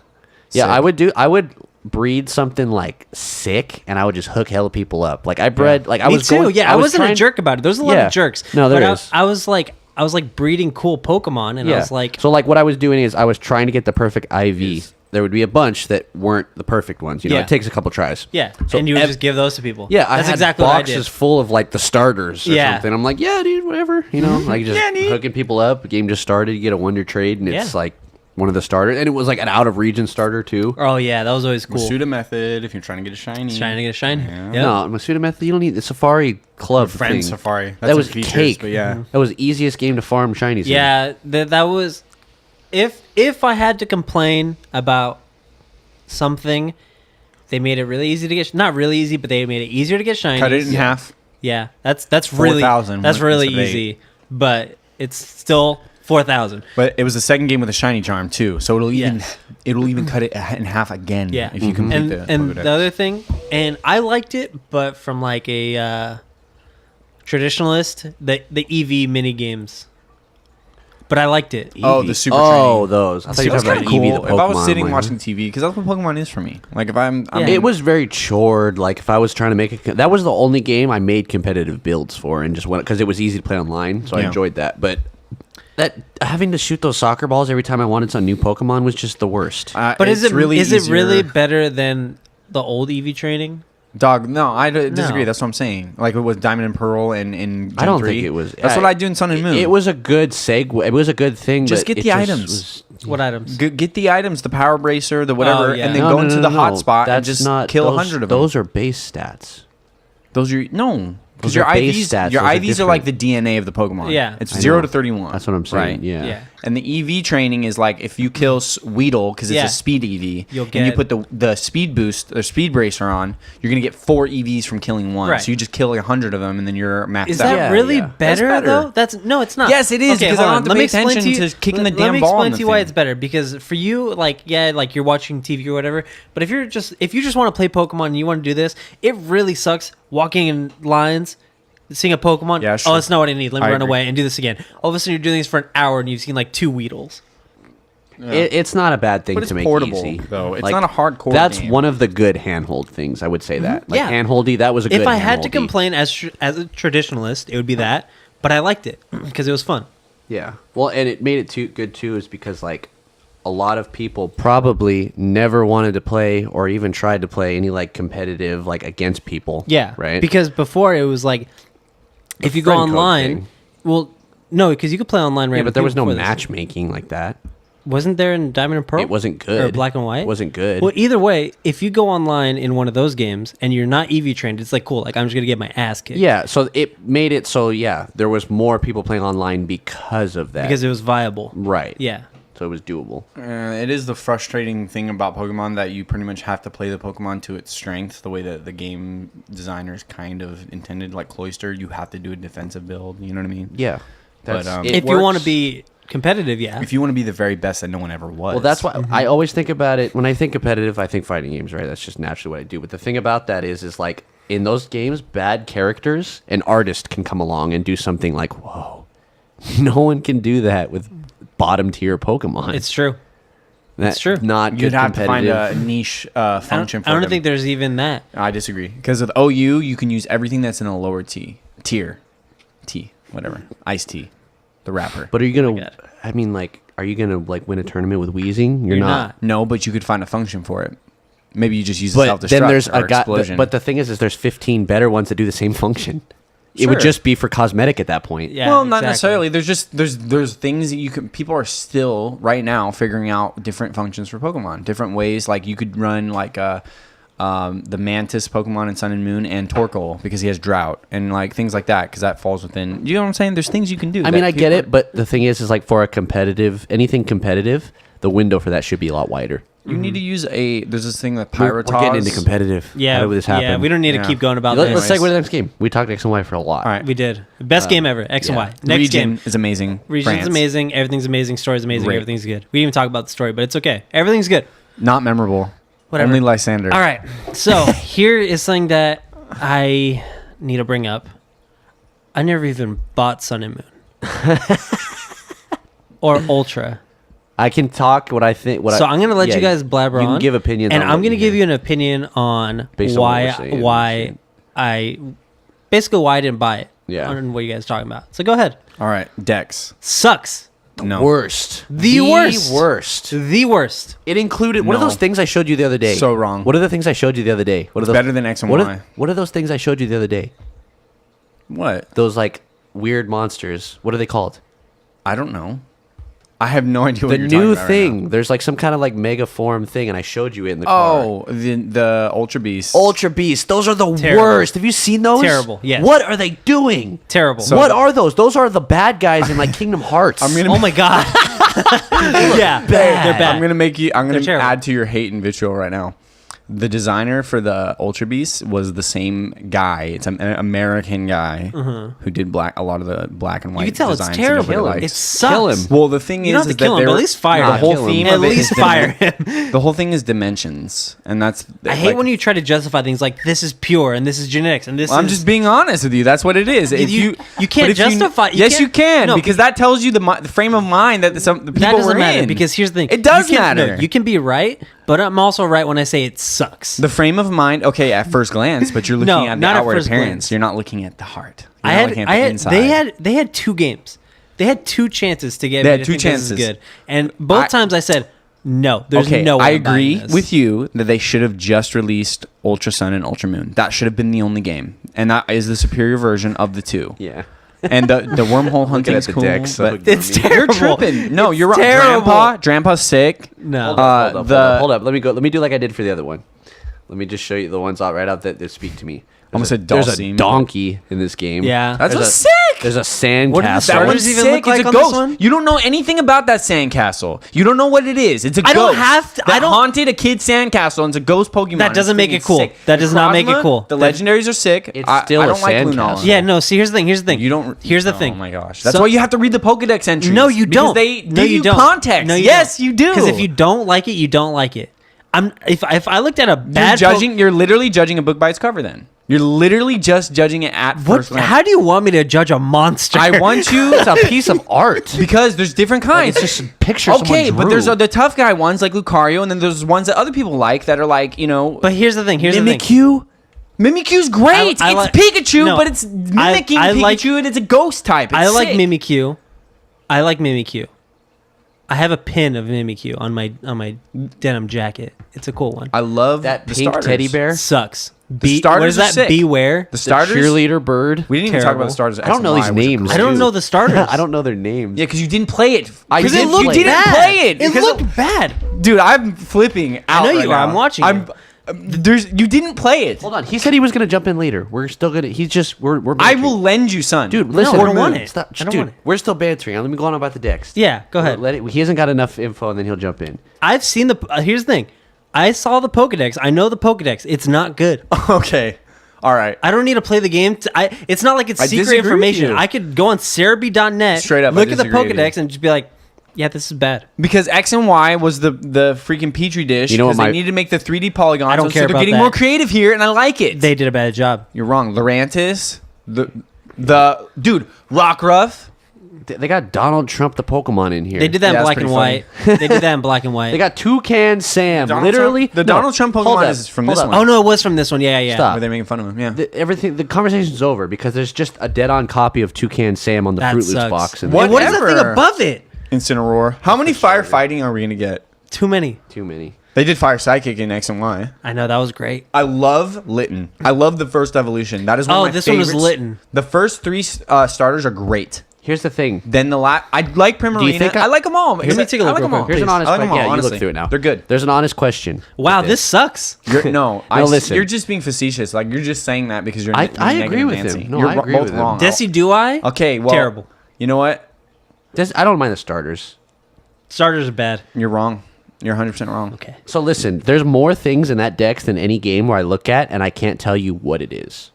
Yeah, Sick. I would breed something like sick, and I would just hook hella people up. Like I bred, like I Me was too. going, Yeah, I wasn't a trying- jerk about it. There's a lot Yeah. of jerks. No, there but is. I was like breeding cool Pokemon, and I was like, so like what I was doing is I was trying to get the perfect IV. There would be a bunch that weren't the perfect ones. You know, Yeah. it takes a couple tries. yeah, So and you would ev- just give those to people. Yeah, I that's had exactly what I boxes did. full of like the starters or Yeah. something. I'm like, yeah, dude, whatever. You know, like just Yeah, neat. hooking people up. The game just started. You get a Wonder Trade, and it's Yeah. like one of the starters, and it was like an out of region starter too. Oh yeah, that was always cool. Masuda method if you're trying to get a shiny. Trying to get a shiny. Yeah. Yep. No, Masuda method. You don't need the Safari Club Friend thing. Safari. That's That was some features, cake. But yeah. That was the easiest game to farm shinies. in. Yeah, that was. If I had to complain about something, they made it really easy to get. Not really easy, but they made it easier to get shinies. Cut it in half. Yeah, that's really 4,000 that's really instead of easy, but it's still 4,000. But it was the second game with a shiny charm too, so it'll even Yes. cut it in half again. Yeah, if you complete and the and Pokedex. the other thing, and I liked it, but from like a traditionalist, the EV mini games. But I liked it. Oh, the super Oh, shiny. those. I thought you were That's talking kind about of Eevee, cool. the If I was Pokemon sitting one. watching TV, because that's what Pokemon is for me. Like if I'm Yeah. It was very chored. Like if I was trying to make a, that was the only game I made competitive builds for, and just went because it was easy to play online, so I Yeah. enjoyed that. But that having to shoot those soccer balls every time I wanted some new Pokemon was just the worst. But is it's it really easier- better than the old EV training? Dog, no, I disagree. No. That's what I'm saying. Like it was Diamond and Pearl and Gen I don't 3. think it was. That's what I do in Sun and Moon. It was a good segue. It was a good thing. Just but get it the just items. was- What items? Get the items, the Power Bracer, the whatever, yeah. and then No, go no, into no, the no, hot no. spot and That's just not, kill those, 100 of them. Those are base stats. Those are no. Because Those your are base IVs, stats. your Those are IVs are like the different. DNA of the Pokemon. Yeah. it's I 0 know. to 31. That's what I'm saying. Right. Yeah. Yeah. And the EV training is like if you kill Weedle because it's Yeah. a speed EV, You'll and you get- put the speed boost or speed bracer on, you're gonna get 4 EVs from killing one. Right. So you just kill like 100 of them, and then you're maxed Is out. that Yeah, really yeah. better, That's better. though? That's no, it's not. Yes, it is, because I hold don't on. have to Let pay me explain attention you- to kicking the let damn me ball explain in to the you why thing. it's better. Because for you, like, yeah, like you're watching TV or whatever. But if you just want to play Pokemon and you want to do this, it really sucks walking in lines. Seeing a Pokemon, Yeah, oh, sure. that's not what I need. Let me I run agree. away and do this again. All of a sudden, you're doing this for an hour and you've seen like 2 Weedles. It's not a bad thing But it's to make portable, easy. though. It's not a hardcore That's game. one of the good handhold things. I would say that. Like Yeah. handholdy, that was a good. If I had to handholdy. complain as a traditionalist, it would be that. But I liked it because it was fun. Yeah. Well, and it made it too good too, is because like a lot of people probably never wanted to play or even tried to play any like competitive like against people. Yeah, Right. Because before it was like, if you go friend code online, thing. well, no, because you could play online. Yeah, random but there was no people before this. matchmaking like that. Wasn't there in Diamond and Pearl? It wasn't good. Or Black and White? It wasn't good. Well, either way, if you go online in one of those games and you're not EV trained, it's like cool. Like I'm just gonna get my ass kicked. Yeah, so it made it so yeah, there was more people playing online because of that. because it was viable. right. Yeah, So it was doable. It is the frustrating thing about Pokemon that you pretty much have to play the Pokemon to its strength, the way that the game designers kind of intended. Like Cloyster, you have to do a defensive build. You know what I mean? Yeah. But, it if you want to works. be competitive, yeah. If you want to be the very best that no one ever was. Well, that's why Mm-hmm. I always think about it. When I think competitive, I think fighting games, right? That's just naturally what I do. But the thing about that is like in those games, bad characters, an artist can come along and do something like, whoa, no one can do that with bottom tier Pokemon. It's true. That's true. Not You'd good have to find competitive. a niche I function don't, for I don't them. think there's even that. I disagree. Because with OU, you can use everything that's in a lower tier. Whatever. Iced tea. The rapper. But are you my gonna? God. I mean, like, are you gonna like win a tournament with Weezing? You're not. No, but you could find a function for it. Maybe you just use But self-destruct then there's or a guy. explosion. But the thing is there's 15 better ones that do the same function. It would Sure. just be for cosmetic at that point. Yeah. well, not exactly. necessarily. There's just there's things that you can. People are still right now figuring out different functions for Pokemon, different ways. Like you could run like the Mantis Pokemon in Sun and Moon and Torkoal because he has Drought and like things like that because that falls within. You know what I'm saying? There's things you can do. I mean, that I get people- it, but the thing is like for a competitive, anything competitive, the window for that should be a lot wider. You need to use there's this thing that We're Pyrotos. getting into competitive. Yeah, How did this happen? yeah. We don't need Yeah. to keep going about Let's this. segue to the next game. We talked X and Y for a lot. All right. We did best game ever. X and Yeah. Y. Next Region game. is amazing. Region's France. amazing. Everything's amazing. Story's amazing. Great. Everything's good. We didn't even talk about the story, but it's okay. Everything's good. Not memorable. Whatever. Only Lysander. All right. So here is something that I need to bring up. I never even bought Sun and Moon or Ultra. I can talk what I think. So I'm gonna let you guys blabber you on. can give opinions, and on I'm what gonna you give hear. you an opinion on Based on what we're saying why and shit. I basically why I didn't buy it. Yeah. On what you guys are talking about. So go ahead. All right. Dex. Sucks. No. Worst. The worst. Worst. The worst. It included one of No. those things I showed you the other day. So wrong. What are the things I showed you the other day? What are It's those? better than X and what Y. What are those things I showed you the other day? What? Those like weird monsters. What are they called? I don't know. I have no idea what The you're new talking about thing. right There's like some kind of like mega form thing, and I showed you it in the now. car. Oh, the Ultra Beast. Ultra Beast. Those are the Terrible. worst. Have you seen those? Terrible, yes. What are they doing? Terrible. What are those? Those are the bad guys in like Kingdom Hearts. I'm gonna. Oh my god. Yeah. They're bad. I'm gonna make you. I'm They're gonna terrible. add to your hate and vitriol right now. The designer for the Ultra Beast was the same guy. It's an American guy who did a lot of the black and white. You can tell it's designs that terrible. nobody It likes. sucks. Kill him. Well, the thing You don't is have to that kill him, they but were- at least fire the him. whole Kill him. theme At of it least is fire him. The whole thing is dimensions, and that's. I hate when you try to justify things like this is pure and this is genetics and this I'm is just being honest with you. That's what it is. If You but can't if justify- you yes, can't- you can no, because that tells you the frame of mind that the people that doesn't were matter in. because here's the thing. It does You can- matter. No, you can be right, but I'm also right when I say it sucks. The frame of mind, okay, at first glance, but you're looking No, at the not at outward first appearance. glance. You're not looking at the heart. You're I not had, looking at I the had, inside. they had 2 games. They had 2 chances to get They me had to 2 think this is chances. good, and both times I said no. There's Okay, no way I I'm buying agree this. with you that they should have just released Ultra Sun and Ultra Moon. That should have been the only game, and that is the superior version of the 2. Yeah. And the wormhole hunting at is the cool, decks, but It's You're terrible. you're tripping. No, It's you're right. terrible. Grandpa's sick. No. Hold up, hold the- up. Let me go. Let me do like I did for the other one. Let me just show you the ones right out that speak to me. Almost There's said There's a Dulcine, donkey in this game. Yeah. That's There's what's a- sick. There's a sand What did the castle. That What one's does it even sick. look like It's a on this ghost. one? You don't know anything about that sandcastle. You don't know what it is. It's a I ghost. don't have to- That I don't- haunted a kid's sandcastle and it's a ghost Pokemon. That doesn't It's make freaking it cool. sick. That does not make it Cosma, cool. The legendaries are sick. It's still I a don't like sandcastle. Lunala. Yeah, no. See, here's the thing. Here's the thing. You don't. Here's the thing. Oh my gosh. That's So- why you have to read the Pokedex entries. No, you because don't. They no, give you don't. context. No, yes, don't. you do. Because if you don't like it, you don't like it. If I looked at a you're bad judging, you're literally judging a book by its cover. Then you're literally just judging it at what? first glance. How do you want me to judge a monster? I want you It's a piece of art. because there's different kinds. It's just a picture Okay, someone but there's drew. the tough guy ones like Lucario, and then there's ones that other people like that are like But here's the thing. Here's the thing. Mimikyu. Mimikyu's great. I It's like- Pikachu, No, but it's mimicking I Pikachu, like- and it's a ghost type. It's I like sick. Mimikyu. I like Mimikyu. I have a pin of Mimikyu on my denim jacket. It's a cool one. I love That the pink starters. teddy bear. Sucks. starters what is are that? sick. Beware. The starters. Cheerleader bird. We didn't even talk Terrible. about the starters. I don't know these names. I don't Dude. know the starters. I don't know their names. Yeah, because you didn't play it. I Because did it looked play you didn't bad. play it. It because looked bad. Dude, I'm flipping out. I know right you are. now. I'm watching I'm. You didn't play it. Hold on. He said he was gonna jump in later. We're still gonna. He's just. We're. I bantering. will lend you, son. Dude, listen. I don't want it. Stop. I don't Dude, want it. we're still bantering. Let me go on about the decks. Yeah, go ahead. Let it. He hasn't got enough info, and then he'll jump in. I've seen the. Here's the thing. I saw the Pokedex. I know the Pokedex. It's not good. Okay. All right. I don't need to play the game. It's not like it's I secret disagree with information. you. I could go on Cerebi.net, Straight up, I look at the disagree with Pokedex, you. and just be like, yeah, this is bad. Because X and Y was the freaking petri dish. You know what because they my- needed to make the 3D polygons. I don't so care they're about getting that. more creative here, and I like it. They did a bad job. You're wrong. Lurantis, the dude, Rockruff. They got Donald Trump the Pokemon in here. They did that Yeah, in that's black and pretty white. They did that in black and white. They got Toucan Sam. Donald Literally, Trump- the Donald Trump Pokemon hold up, is from hold this up. one. Oh no, it was from this one. Yeah, yeah. Stop. Where they're making fun of him. Yeah. Everything. The conversation's over because there's just a dead-on copy of Toucan Sam on the That Fruit Loops sucks. box. And What? And what is that thing Whatever. above it? Incineroar. How many firefighting are we gonna get? Too many. Too many. They did Fire Psychic in X and Y. I know that was great. I love Litten. I love the first evolution. That is one Oh, of my this one was favorites. Litten. The first 3 starters are great. Here's the thing. Then the last, I like Primarina. think I like them all. Let me take a look I like real them all. quick. Here's an Please. honest I like question. them all, Yeah, you honestly. look through it now. They're good. There's an honest question. Wow, with this sucks. You're, no, listen. You're just being facetious. Like you're just saying that because you're. I negative agree with Nancy. him. No, you're I agree both with him. wrong. Desi, do I? Okay, well, Terrible. You know what? I don't mind the starters. Starters are bad. You're wrong. You're 100% wrong. Okay. So listen, there's more things in that dex than any game where I look at and I can't tell you what it is.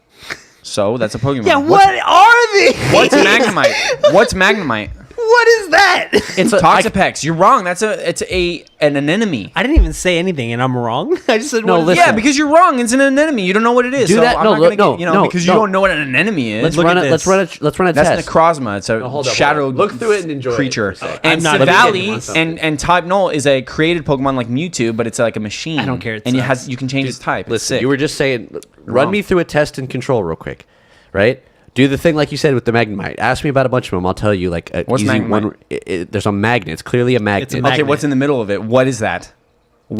So that's a Pokemon. Yeah, what are these? What's Magnemite? What's Magnemite? What is that? It's a, Toxapex. You're wrong. It's an anemone. I didn't even say anything, and I'm wrong. I just said No, what is listen. that? Yeah, because you're wrong. It's an anemone. You don't know what it is. Do so that- I'm no, not gonna no, get, you know, no, because no. you don't know what an anemone is. let's Look run at a this. let's run a That's test. Necrozma. It's a hold up. shadow. Look through it and enjoy it creature. for a sec. And I'm not Savali getting and Type Null is a created Pokemon like Mewtwo, but it's like a machine. I don't care, it And sucks. you can change its type. It's Listen, sick. you were just saying, run wrong. me through a test and control real quick, right? Do the thing like you said with the Magnemite. Ask me about a bunch of them. I'll tell you like What's easy Magnemite? one. There's a magnet. It's clearly a magnet. It's a Okay, magnet. what's in the middle of it? What is that? That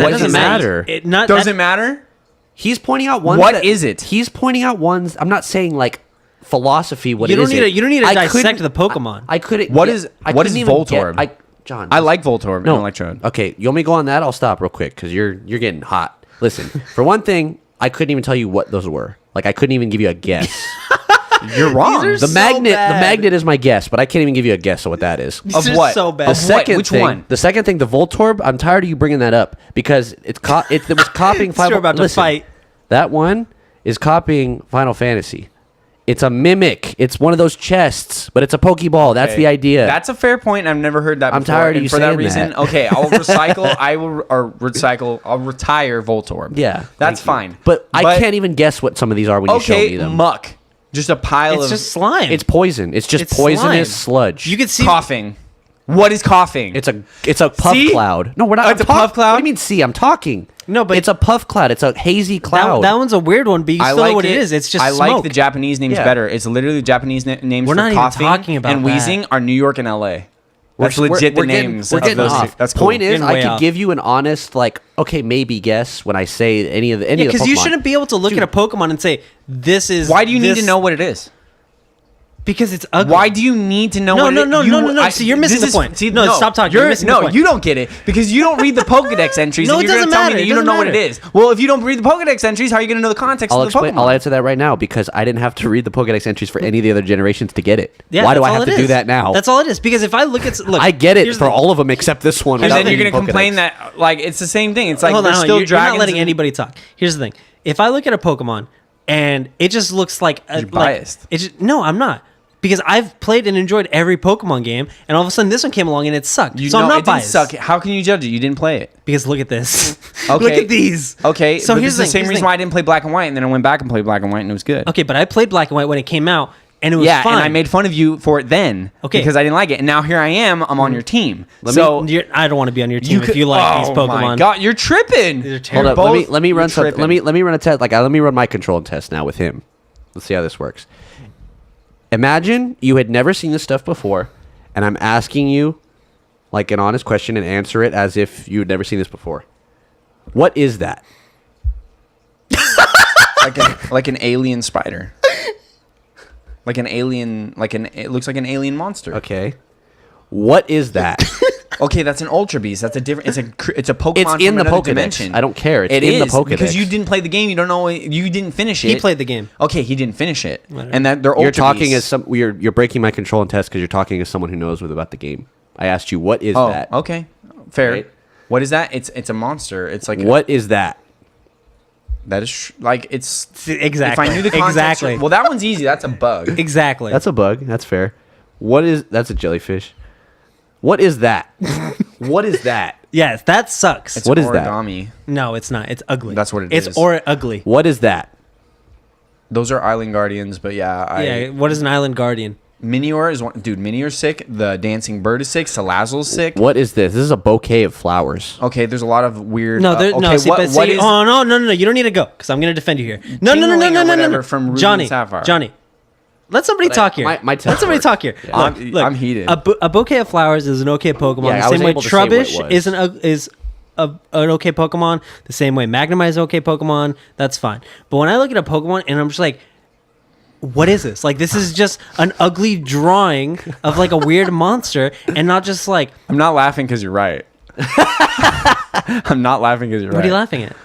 What doesn't is matter. It not Does that- it matter? He's pointing out ones. What is it? He's pointing out ones. I'm not saying like philosophy. What You it don't is need it. to. You don't need to I dissect couldn't- the Pokemon. I couldn't. What get- is- I what couldn't is even Voltorb? Get, John, I like Voltorb and no. Electrode. Okay, you want me to go on that? I'll stop real quick because you're getting hot. Listen, for one thing, I couldn't even tell you what those were. Like I couldn't even give you a guess. You're wrong. These The So magnet, bad. the magnet is my guess, but I can't even give you a guess of what that is. These Of are what? So bad. The Of second Which thing, one? the second thing, the Voltorb. I'm tired of you bringing that up because it was copying Sure Final. about to Listen, fight. That one is copying Final Fantasy. It's a mimic. It's one of those chests, but it's a Pokeball. That's Okay. the idea. That's a fair point. I've never heard that I'm before. tired of and you for that saying reason, that. okay, I'll recycle. I'll retire Voltorb. yeah, That's thank you. fine. But I can't even guess what some of these are when you show me Okay, them. muck. Just a pile It's of just slime. It's poison. It's just It's poisonous slime. sludge. You can see. coughing. What is coughing? It's a puff See? cloud. No, we're not. Oh, it's I'm a puff cloud? What do you mean? See, I'm talking. No, but it's a puff cloud. It's a hazy cloud. That one's a weird one, but you I still like know what it is. It's just I smoke. like the Japanese names Yeah. better. It's literally the Japanese names We're for not even coughing talking about and that. wheezing are New York and L.A. That's legit the names We're of getting those. off. That's cool. Point is, Getting I way could off. give you an honest, like, okay, maybe guess when I say any of the Yeah, Pokemon. because you shouldn't be able to look at a Pokemon and say this is. Why do you need this- to know what it is? Because it's ugly. Why do you need to know? No, what no, it, no, you, no, no, no. See, you're missing this the point. See, No, stop talking. You're missing the point. You don't get it because you don't read the Pokedex entries. No, and it you're doesn't gonna tell matter. me that It you don't doesn't know what it matter. is. Well, if you don't read the Pokedex entries, how are you going to know the context I'll of the explain. Pokemon? I'll answer that right now because I didn't have to read the Pokedex entries for any of the other generations to get it. Yeah, Why do that's I all have it to do is. that now? That's all it is. Because if I look at look, I get it here's for the- all of them except this one. and without then you're reading going to complain Pokedex. that like it's the same thing. It's like Hold on, there's hold on. still You're dragons. not letting and- anybody talk. Here's the thing: if I look at a Pokemon and it just looks like You're biased. No, I'm not. Because I've played and enjoyed every Pokemon game, and all of a sudden this one came along and it sucked. You so know, I'm not it didn't biased. suck. How can you judge it? You didn't play it. Because look at this. Okay. Look at these. Okay, So but here's this is the same here's reason why I didn't play Black and White, and then I went back and played Black and White, and it was good. Okay, but I played Black and White when it came out, and it was Yeah, fine. and I made fun of you for it then. Okay. Because I didn't like it, and now here I am. I'm on your team. I don't want to be on your team if you like these Oh Pokemon. my god, you're tripping. These are Hold terrible. up. both- Let me run you're some. tripping. Let me run a test. Let me run my control test now with him. Let's see how this works. Imagine you had never seen this stuff before, and I'm asking you like an honest question and answer it as if you had never seen this before. What is that? like an alien spider. Like an alien, it looks like an alien monster. Okay. What is that? Okay, that's an Ultra Beast. That's a different. It's a Pokemon. It's in from the another Pokedex. dimension. I don't care. It's It in the is, Pokedex. because you didn't play the game. You don't know. You didn't finish it. He played the game. Okay, he didn't finish it, Whatever. and that they're Ultra You're talking Beasts. as some. You're breaking my control and test because you're talking as someone who knows about the game. I asked you, what is Oh, that? okay, fair. Right. What is that? It's a monster. It's like What is that? that is like it's Exactly. If I knew the context, Exactly. well, that one's easy. That's a bug. Exactly. That's a bug. That's fair. That's a jellyfish. What is that? What is that? yes, that sucks. It's What is that? origami. No, it's not. It's ugly. That's what it it's is. or ugly. What is that? Those are Island Guardians, but yeah, Yeah. What is an island guardian? Minior is one. Dude, Minior's sick. The dancing bird is sick. Salazzle's sick. What is this? This is a bouquet of flowers. Okay, there's a lot of weird. No, there, okay, no. See, what but see, is? oh no! You don't need to go because I'm gonna defend you here. No, Tingling or whatever no. from Ruby and Johnny, Sapphire. Johnny, let somebody But talk here. my Let test somebody worked. talk here. Yeah. Look, I'm heated. A bouquet of flowers is an okay Pokemon. Yeah, I the was same way able to say what it Trubbish was. is an okay Pokemon. The same way Magnemite is an okay Pokemon. That's fine. But when I look at a Pokemon and I'm just like, what is this? Like, this is just an ugly drawing of like a weird monster, and not just like, I'm not laughing because you're right. I'm not laughing because you're right. what are you laughing at?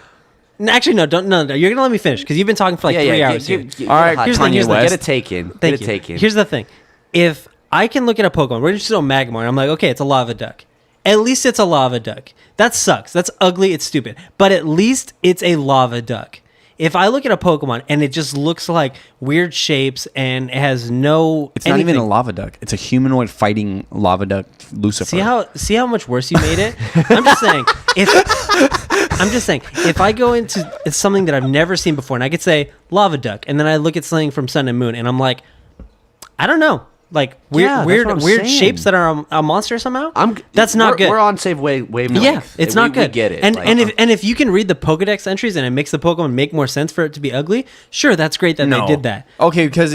No, actually, no, don't. No, you're gonna let me finish because you've been talking for like 3 hours here. All right, hot here's take. the- here's the- Get it taken. Thank Get it you. taken. Here's the thing: if I can look at a Pokemon, we're just on Magmar, and I'm like, okay, it's a lava duck, At least it's a lava duck. That sucks. That's ugly. It's stupid. But at least it's a lava duck. If I look at a Pokemon and it just looks like weird shapes and it has no, It's not even a lava duck. It's a humanoid fighting lava duck Lucifer. See how much worse you made it. I'm just saying. If I go into something that I've never seen before and I could say lava duck, and then I look at something from Sun and Moon and I'm like, I don't know. Like Yeah, that's what I'm weird saying. shapes that are a monster somehow. That's not good. We're on save wavelength. Yeah, it's not good. We get it. And Like, and if you can read the Pokedex entries and it makes the Pokemon make more sense for it to be ugly, sure, that's great that they did that. Okay, because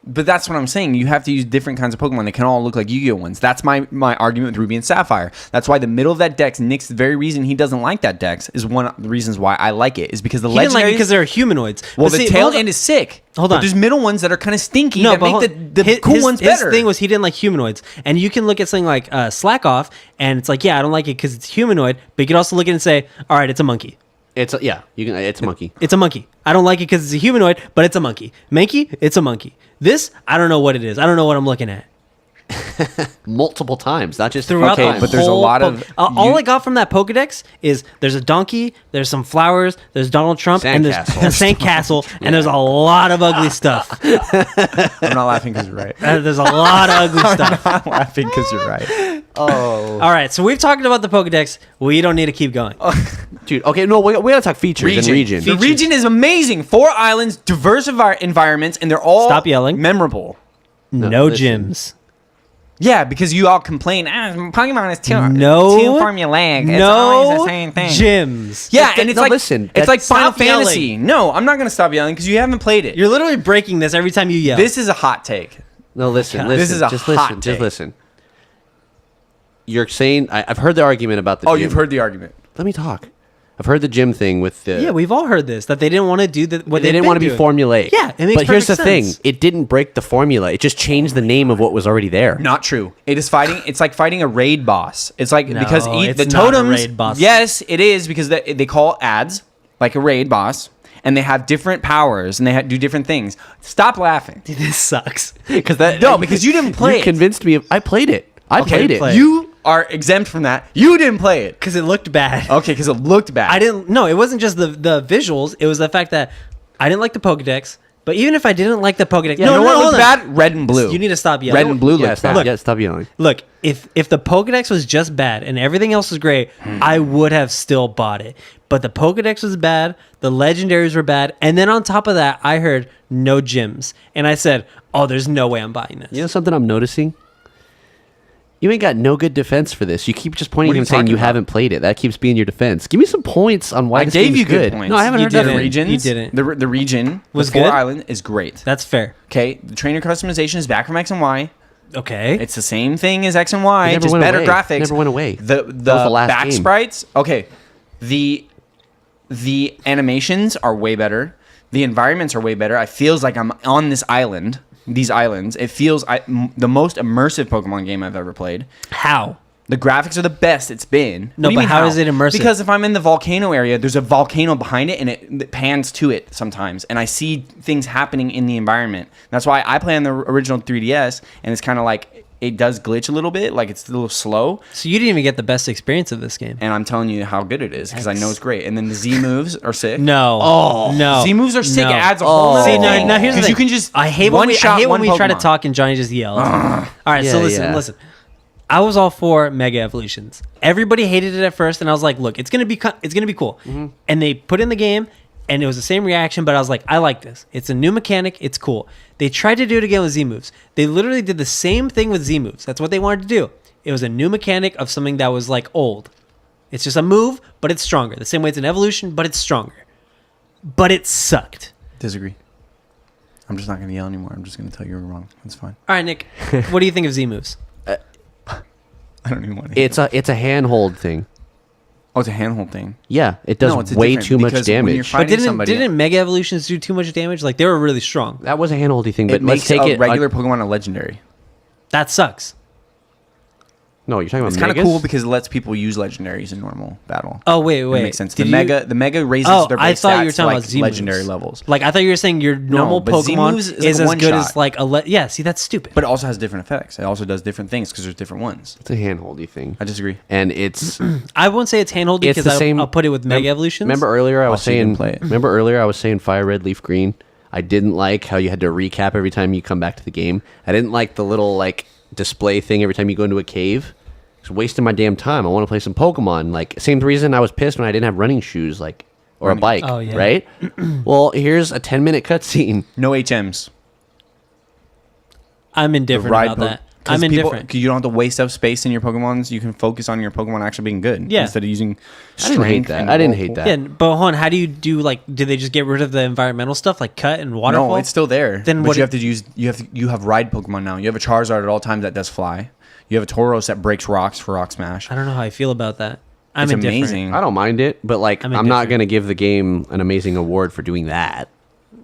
but that's what I'm saying. You have to use different kinds of Pokemon. They can all look like Yu-Gi-Oh ones. That's my argument with Ruby and Sapphire. That's why the middle of that dex, Nick's the very reason he doesn't like that dex is one of the reasons why I like it is because the He didn't like it legendaries. because they're humanoids. Well, But the see, tail hold on. end is sick. Hold But on. there's middle ones that are kind of stinky No, that but make the cool ones better. His thing was he didn't like humanoids, and you can look at something like Slack Off, and it's like, yeah, I don't like it because it's humanoid, but you can also look at it and say, all right, it's a monkey. it's a monkey. It's a monkey. I don't like it because it's a humanoid, but it's a monkey. Mankey, it's a monkey. This, I don't know what it is. I don't know what I'm looking at. Multiple times, not just Throughout Okay, the but there's a whole lot of- all I got from that Pokedex is there's a donkey, there's some flowers, there's Donald Trump, and there's a sandcastle, and there's a lot of ugly stuff. I'm not laughing because you're right. There's a lot of ugly stuff. I'm laughing because you're right. Oh, All right, so we've talked about the Pokedex. We don't need to keep going. dude. Okay, no, we gotta talk features and region. The region is amazing. 4 islands, diverse environments, and they're all Stop yelling. memorable. No listen. gyms. Yeah, because you all complain, Pokemon is too formulaic. It's No always the same thing. gyms. Yeah, and it's no, like listen, it's like Final stop Fantasy. yelling. No, I'm not gonna stop yelling because you haven't played it. You're literally breaking this every time you yell. This is a hot take. No, listen. This is a just hot listen. take. Just listen. You're saying I've heard the argument about the. Oh, gym. you've heard the argument. Let me talk. I've heard the gym thing with the. yeah, we've all heard this, that they didn't want to do what They didn't want to be formulaic. Yeah, it makes but here's the perfect thing: sense. it didn't break the formula. It just changed the name of what was already there. Not true. It is fighting. It's like fighting a raid boss. It's like No, because it's the not a totems. raid boss. Yes, it is because they call ads like a raid boss, and they have different powers and they do different things. Stop laughing. This sucks. Because that No, because you didn't play You it. convinced me. I played it. I played it. play it. You are exempt from that. You didn't play it. Because it looked bad. Okay, because it looked bad. I didn't. No, it wasn't just the visuals. It was the fact that I didn't like the Pokedex. But even if I didn't like the Pokedex, You know what hold looked on. bad? Red and blue. You need to stop yelling. Red and blue Yeah, looked stop, bad. stop yelling. Look, if the Pokedex was just bad and everything else was great, I would have still bought it. But the Pokedex was bad, the legendaries were bad, and then on top of that, I heard no gyms, and I said, "Oh, there's no way I'm buying this." You know something I'm noticing? You ain't got no good defense for this. You keep just pointing What are and you saying talking you about? haven't played it. That keeps being your defense. Give me some points on why I this gave game's you good good. points. No, I haven't You heard that. didn't. from you. regions. You didn't. The region Was the 4 good? island is great. That's fair. Okay, the trainer customization is back from X and Y. Okay. It's the same thing as X and Y, It never just went better away. graphics. Never went away. The was the last back game. sprites. Okay, the animations are way better. The environments are way better. I feels like I'm on this island. These islands. It feels the most immersive Pokemon game I've ever played. How? The graphics are the best it's been. No, What do you but mean how is it immersive? Because if I'm in the volcano area, there's a volcano behind it, and it pans to it sometimes, and I see things happening in the environment. That's why I play on the original 3DS, and it's kind of like it does glitch a little bit, like it's a little slow. So you didn't even get the best experience of this game. And I'm telling you how good it is because I know it's great. And then the Z moves are sick. No. Oh, no. Z moves are sick. No. It adds a whole See, other thing. now here's the 'Cause thing. you can just I hate when we try to Pokemon. talk and Johnny just yells. All right, so Yeah, listen. I was all for Mega Evolutions. Everybody hated it at first, and I was like, "Look, it's gonna be cool." And they put in the game, and it was the same reaction. But I was like, "I like this. It's a new mechanic. It's cool." They tried to do it again with Z moves. They literally did the same thing with Z moves. That's what they wanted to do. It was a new mechanic of something that was like old. It's just a move, but it's stronger. The same way it's an evolution, but it's stronger. But it sucked. Disagree. I'm just not going to yell anymore. I'm just going to tell you you're wrong. That's fine. All right, Nick. What do you think of Z moves? I don't even want to. It's a handhold thing. Oh, it's a handhold thing. Yeah, it does No, it's a way different- too much because when you're damage. fighting- But somebody- didn't Mega Evolutions do too much damage? Like they were really strong. That was a handholdy thing, but It let's makes take a it regular Pokemon a legendary. That sucks. No, you're talking about It's kind of megas? cool because it lets people use legendaries in normal battle. Oh wait, It wait. makes sense. Did The mega raises Oh, their I base thought you were stats talking like about Z legendary moves. levels. Like I thought you were saying your normal but Z Pokemon moves is is like a as good as one-shot. like a yeah. See, that's stupid. But it also has different effects. It also does different things because there's different ones. It's a handholdy thing. I disagree. And it's I won't say it's handholdy it's because the same. I'll put it with Mega Evolutions. Remember earlier I was Also, you saying. can play it. Remember earlier I was saying Fire Red, Leaf Green. I didn't like how you had to recap every time you come back to the game. I didn't like the little like display thing every time you go into a cave. It's wasting my damn time. I want to play some Pokemon. Like same reason I was pissed when I didn't have running shoes, like or a bike. Oh, yeah. Right. Well, here's a 10-minute cutscene. No HMs. I'm indifferent about that. I'm indifferent. Because you don't have to waste up space in your Pokemons. You can focus on your Pokemon actually being good. Yeah. Instead of using I didn't hate strength. that. and I didn't whirlpool. hate that. Yeah, but hold on, how do you do like? Do they just get rid of the environmental stuff like cut and waterfall? No, it's still there. Then but what you have to use you have ride Pokemon now. You have a Charizard at all times that does fly. You have a Tauros that breaks rocks for Rock Smash. I don't know how I feel about that. I'm It's indifferent. amazing. I don't mind it, but like I'm I'm not indifferent. gonna give the game an amazing award for doing that.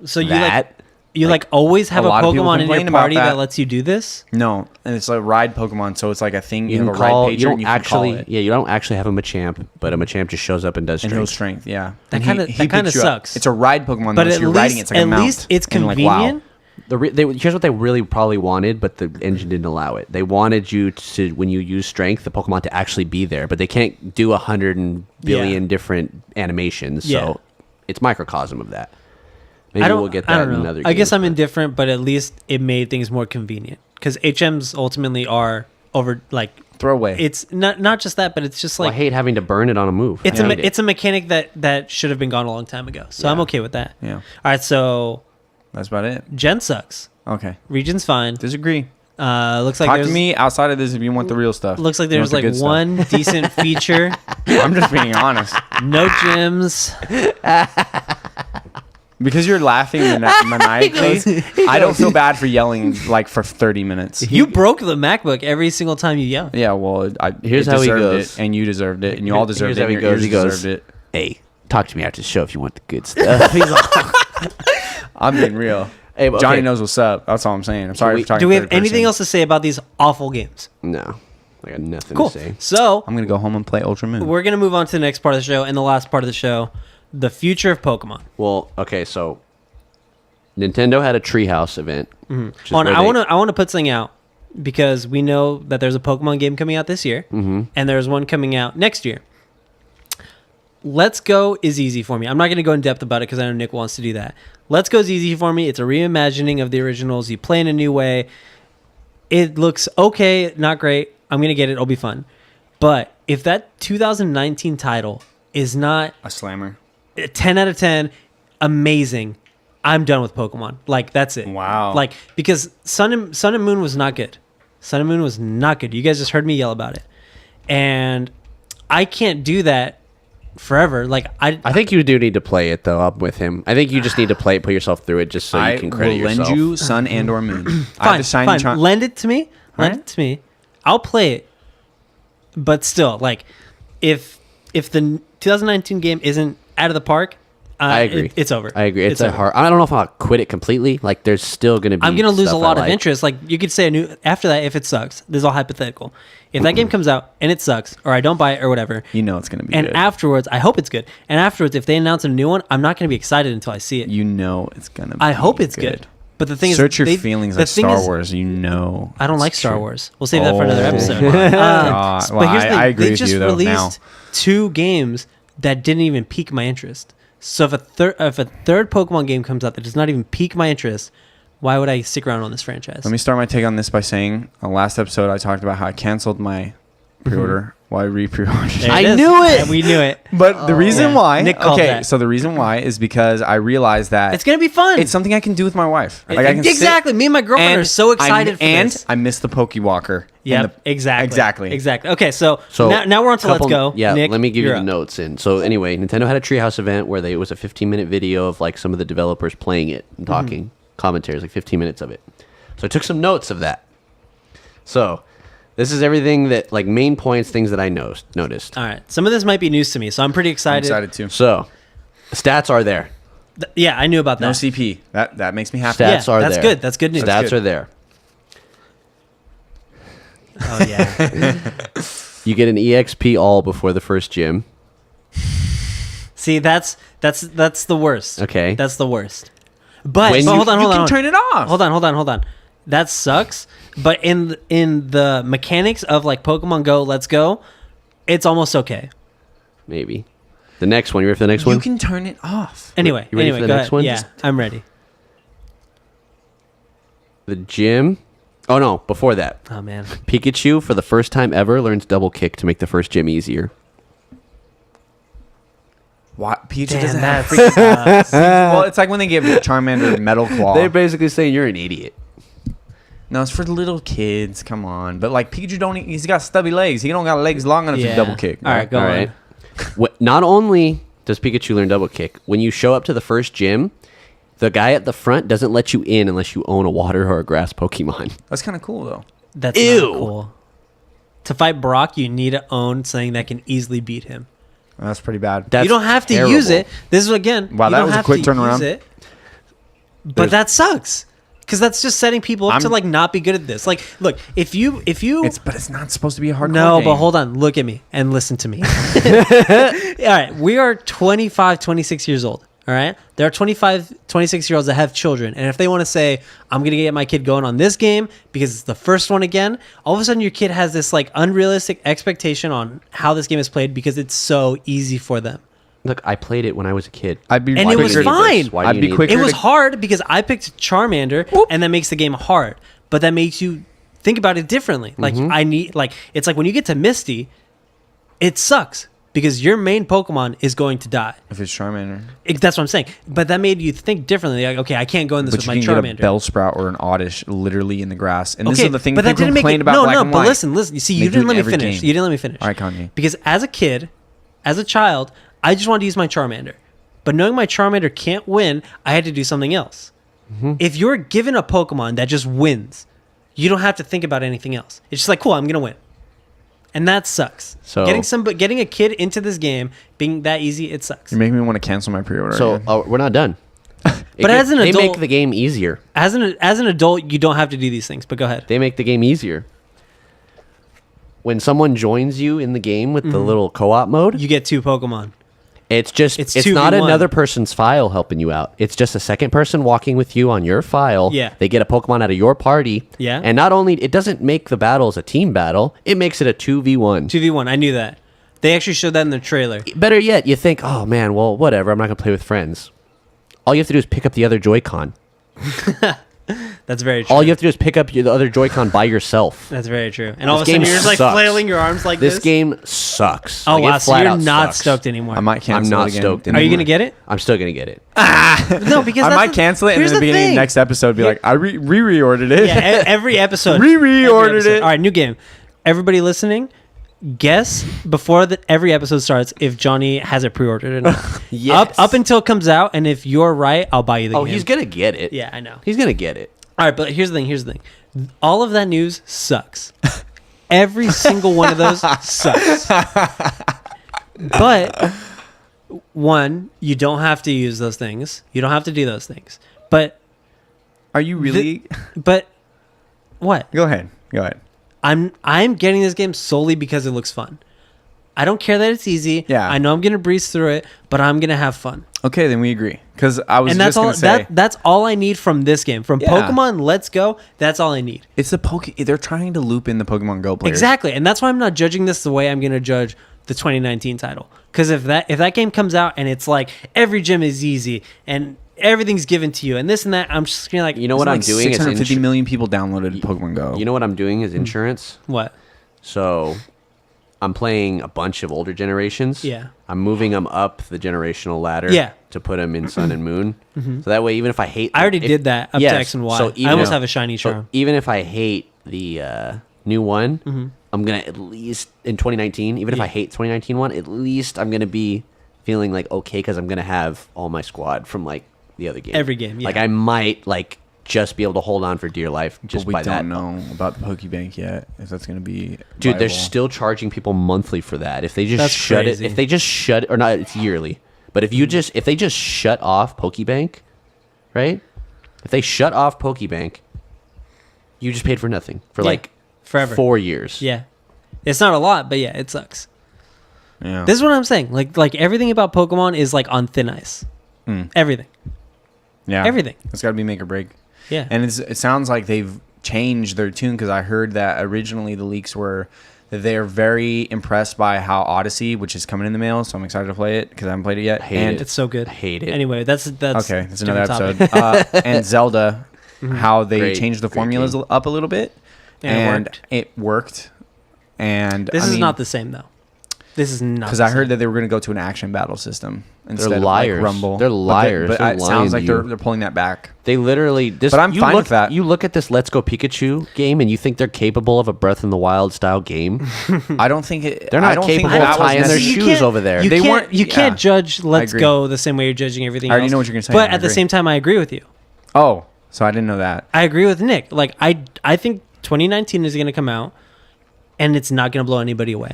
So you That? like always have a lot of people Pokemon in your complain about party that. that. lets you do this. No, and it's a ride Pokemon, so it's like a thing. You, You have can a call. ride You pager don't and you can actually. call it. Yeah, you don't actually have a Machamp, but a Machamp just shows up and does And strength. he'll strength, yeah. That And kinda- he that kinda picks you up. sucks. It's a ride Pokemon, But though, so at you're riding it. It's like a at mount. least it's And you're like, wow. convenient. Here's what they really probably wanted, but the engine didn't allow it. They wanted you to, when you use strength, the Pokemon to actually be there, but they can't do 100 billion different animations. Yeah. So it's microcosm of that. Maybe we'll get I that don't in know. another. I guess game, I'm but- indifferent, but at least it made things more convenient because HMs ultimately are over like Throwaway. it's not just that, but it's just Well, like I hate having to burn it on a move. it's I a hate it. it's a mechanic that should have been gone a long time ago. So I'm Yeah. okay with that. Yeah. All right, so That's about it. Gen sucks. Okay. Region's fine. Disagree. Looks like Talk there's to me outside of this if you want the real stuff. looks like You there's want the like good stuff. one decent feature. I'm just being honest. No gyms. Because you're laughing maniacally, I don't feel bad for yelling like for 30 minutes. You broke the MacBook every single time you yell. Yeah, well, Here's it how he deserved goes. it, and you deserved it, and you all deserved Here's it, how and he your goes. ears He goes, deserved it. "Hey, talk to me after the show if you want the good stuff." He's like, I'm being real. Hey, but Johnny okay. knows what's up. That's all I'm saying. I'm sorry for talking Do we have third person. anything else to say about these awful games? No, I got nothing Cool. to say. So I'm gonna go home and play Ultra Moon. we're gonna move on to the next part of the show and the last part of the show, the future of Pokemon. Well, okay, so Nintendo had a Treehouse event. which is On, where I they- want to put something out because we know that there's a Pokemon game coming out this year, and there's one coming out next year. Let's Go is easy for me. I'm not going to go in depth about it because I know Nick wants to do that. Let's Go is easy for me. It's a reimagining of the originals. You play in a new way. It looks okay, not great. I'm going to get it. It'll be fun. But if that 2019 title is not A slammer. a 10 out of 10, amazing, I'm done with Pokemon. Like, that's it. Wow. Like, because Sun and Moon was not good. Sun and Moon was not good. You guys just heard me yell about it. And I can't do that forever. Like, I think you do need to play it though. Up with him. I think you just need to play it, put yourself through it, just so I you can credit will yourself. lend you Sun and or Moon. I have fine, the shiny fine. charm. Lend it to me. Lend Alright. it to me. I'll play it. But still, like, if the 2019 game isn't out of the park, I agree. It's over. I agree. It's a over. hard. I don't know if I'll quit it completely. Like, there's still going to be. I'm gonna lose a stuff lot I of like. interest. Like, you could say a new after that if it sucks. This is all hypothetical. If that game comes out and it sucks, or I don't buy it, or whatever, You know it's gonna be and good. afterwards, I hope it's good. And afterwards, if they announce a new one, I'm not gonna be excited until I see it. You know it's gonna. I be hope it's good. But the thing is, Search your they- feelings the like thing Star is- Wars. You know. I don't it's like Star true. Wars. We'll save that for another Oh episode. my God. Well, but here's the thing: I agree they with just you, though, released now. 2 games that didn't even pique my interest. So if a third Pokemon game comes out that does not even pique my interest, why would I stick around on this franchise? Let me start my take on this by saying, last episode I talked about how I canceled my pre-order. Why re-pre-ordered. There I it is. knew it! And we knew it. But the reason Yeah. why, Nick called okay, that. so the reason why is because I realized that It's gonna be fun. it's something I can do with my wife. Like I can sit exactly. Me and my girlfriend and are so excited for and this. I miss the Pokewalker. Yeah, and the- exactly. Exactly. Okay, so, So now we're on to couple- Let's Go. Yeah, Nick, let me give you you're the up. notes. And so anyway, Nintendo had a Treehouse event where it was a 15-minute video of like some of the developers playing it and talking commentaries, like 15 minutes of it. So I took some notes of that. So this is everything that like main points, things that I noticed. All right, some of this might be news to me, so I'm pretty I'm excited. excited too. So stats are there. Yeah, I knew about that. No CP. That makes me happy. Stats Yeah, are that's there. good. That's good news. Stats good. are there. Oh yeah. You get an EXP all before the first gym. See, that's the worst. Okay. That's the worst. But, When but you- hold on, you hold can on. turn it off. Hold on. That sucks. But in the mechanics of like Pokemon Go, Let's Go, it's almost okay. Maybe. The next one. You ready for the next You one? can turn it off. Anyway, You ready for the go next ahead. one? Yeah, I'm ready. The gym. Oh no! Before that, Oh man. Pikachu for the first time ever learns double kick to make the first gym easier. What? Pikachu Damn, doesn't have that's freaking. Well, it's like when they give Charmander Metal Claw. They're basically saying you're an idiot. No, it's for the little kids. Come on. But like Pikachu don't. He's got stubby legs. He don't got legs long enough to double kick. All right, go All on. right. Not only does Pikachu learn double kick, when you show up to the first gym, the guy at the front doesn't let you in unless you own a water or a grass Pokemon. That's kind of cool though. That's Ew. not cool. To fight Brock, you need to own something that can easily beat him. That's pretty bad. That's you don't have to terrible. use it. This is again. Wow, you that don't was a have quick to turnaround. use it. But There's- that sucks. Because that's just setting people up to I'm- like not be good at this. Like, look, if you But it's not supposed to be a hardcore no, game. but hold on, look at me and listen to me. All right, we are 25, 26 years old. All right, there are 25, 26 year olds that have children, and if they want to say, "I'm gonna get my kid going on this game because it's the first one again," all of a sudden your kid has this like unrealistic expectation on how this game is played because it's so easy for them. Look, I played it when I was a kid. I'd be. And it was do you need fine. this? Why do I'd you be need quicker It this? was to- hard because I picked Charmander, and that makes the game hard. But that makes you think about it differently. Like I need, like it's like when you get to Misty, it sucks because your main Pokemon is going to die. If it's Charmander. That's what I'm saying. But that made you think differently. Like, okay, I can't go in this But with you my can get a Charmander. Bellsprout or an Oddish literally in the grass. And this Okay, is the thing but that people didn't make complain it. about No, black no. and But white. listen. You see, They you do didn't it let in me every finish. game. You didn't let me finish. All right, Kanye. Because as a kid, as a child, I just wanted to use my Charmander. But knowing my Charmander can't win, I had to do something else. If you're given a Pokemon that just wins, you don't have to think about anything else. It's just like, cool, I'm gonna win, and that sucks. So- getting a kid into this game being that easy, it sucks. You're making me want to cancel my pre-order. So again. we're not done. But as an they adult- make the game easier. As an adult, you don't have to do these things. But go ahead. They make the game easier. When someone joins you in the game with the little co-op mode, You get 2 Pokemon. it's just It's it's not 2v1. another person's file helping you out. It's just a second person walking with you on your file. Yeah. They get a Pokemon out of your party. Yeah. And not only it doesn't make the battles a team battle, it makes it a 2v1. 2v1. I knew that. They actually showed that in the trailer. Better yet, you think, "Oh man, well, whatever, I'm not going to play with friends." All you have to do is pick up the other Joy-Con. That's very true. All you have to do is pick up the other Joy-Con by yourself. That's very true. And all of a This sudden game you're just like sucks. flailing your arms like this. This game sucks. Oh Like, it wow, so flat you're out not sucks. stoked anymore. I might cancel I'm not it again. stoked Are you anymore. gonna get it? I'm still gonna get it. No, because I that's might the- cancel it and here's in the beginning of thing. the next episode be like, I reordered it. Yeah, every episode. Reordered every episode. it. All right, new game. Everybody listening, guess before every episode starts if Johnny has it pre-ordered or not. Yes. Up until it comes out, and if you're right, I'll buy you the Oh, game. he's gonna get it. Yeah, I know. He's gonna get it. All right, but here's the thing. All of that news sucks. Every single one of those sucks. But one, you don't have to use those things. You don't have to do those things. But Are you really? but what? Go ahead. Go ahead. I'm getting this game solely because it looks fun. I don't care that it's easy. Yeah. I know I'm gonna breeze through it, but I'm gonna have fun. Okay, then we agree. Because I was And just that's all. gonna say That's all I need from this game. From Yeah. Pokemon Let's Go, that's all I need. it's the They're trying to loop in the Pokemon Go players. Exactly, and that's why I'm not judging this the way I'm gonna judge the 2019 title. Because if that game comes out and it's like every gym is easy and everything's given to you and this and that, I'm just gonna like, You know what I'm doing is 650 million people downloaded Pokemon Go. You know what I'm doing is insurance. what? So I'm playing a bunch of older generations. Yeah. I'm moving them up the generational ladder. Yeah. To put them in Sun and Moon. So that way, even if I hate, I already if- did that up Yes, to X and Y. so I even almost if- have a shiny so charm. even if I hate the new one, I'm gonna at least in 2019. Even if Yeah. I hate 2019 one, at least I'm gonna be feeling like okay because I'm gonna have all my squad from like the other game. Every game, yeah. Like I might like just be able to hold on for dear life just but we by that. don't know about the Pokebank yet. If that's going to be Dude, they're viable. still charging people monthly for that. If they just That's shut crazy. it, if they just shut or not, it's yearly. But if if they just shut off Pokebank, right? If they shut off Pokebank, you just paid for nothing for Yeah. like forever. 4 years. Yeah, it's not a lot, but yeah, it sucks. Yeah. This is what I'm saying. Like everything about Pokemon is like on thin ice. Everything. Yeah. Everything. It's got to be make or break. Yeah. And it sounds like they've changed their tune, because I heard that originally the leaks were that they're very impressed by how Odyssey, which is coming in the mail, so I'm excited to play it because I haven't played it yet. Hate it. It's so good. I hate it. Anyway, that's Okay, that's another different episode. topic. And Zelda, how they Great- changed the great formulas game. up a little bit, And it worked. And This I is mean, not the same though. This is not because I heard that they were going to go to an action battle system instead of liars. like Rumble. They're liars. But They're it sounds lying like to you. they're pulling that back. They literally. This, But I'm you fine look, with that. You look at this Let's Go Pikachu game, and you think they're capable of a Breath in the Wild style game. I don't think it. They're not I don't think capable of that was tying their necessary. shoes You can't- over there. You They can't, weren't- You can't yeah. judge Let's agree. Go the same way you're judging everything I already else. know what you're gonna say. But I at the agree. same time, I agree with you. Oh, so I didn't know that. I agree with Nick. Like I think 2019 is going to come out, and it's not going to blow anybody away.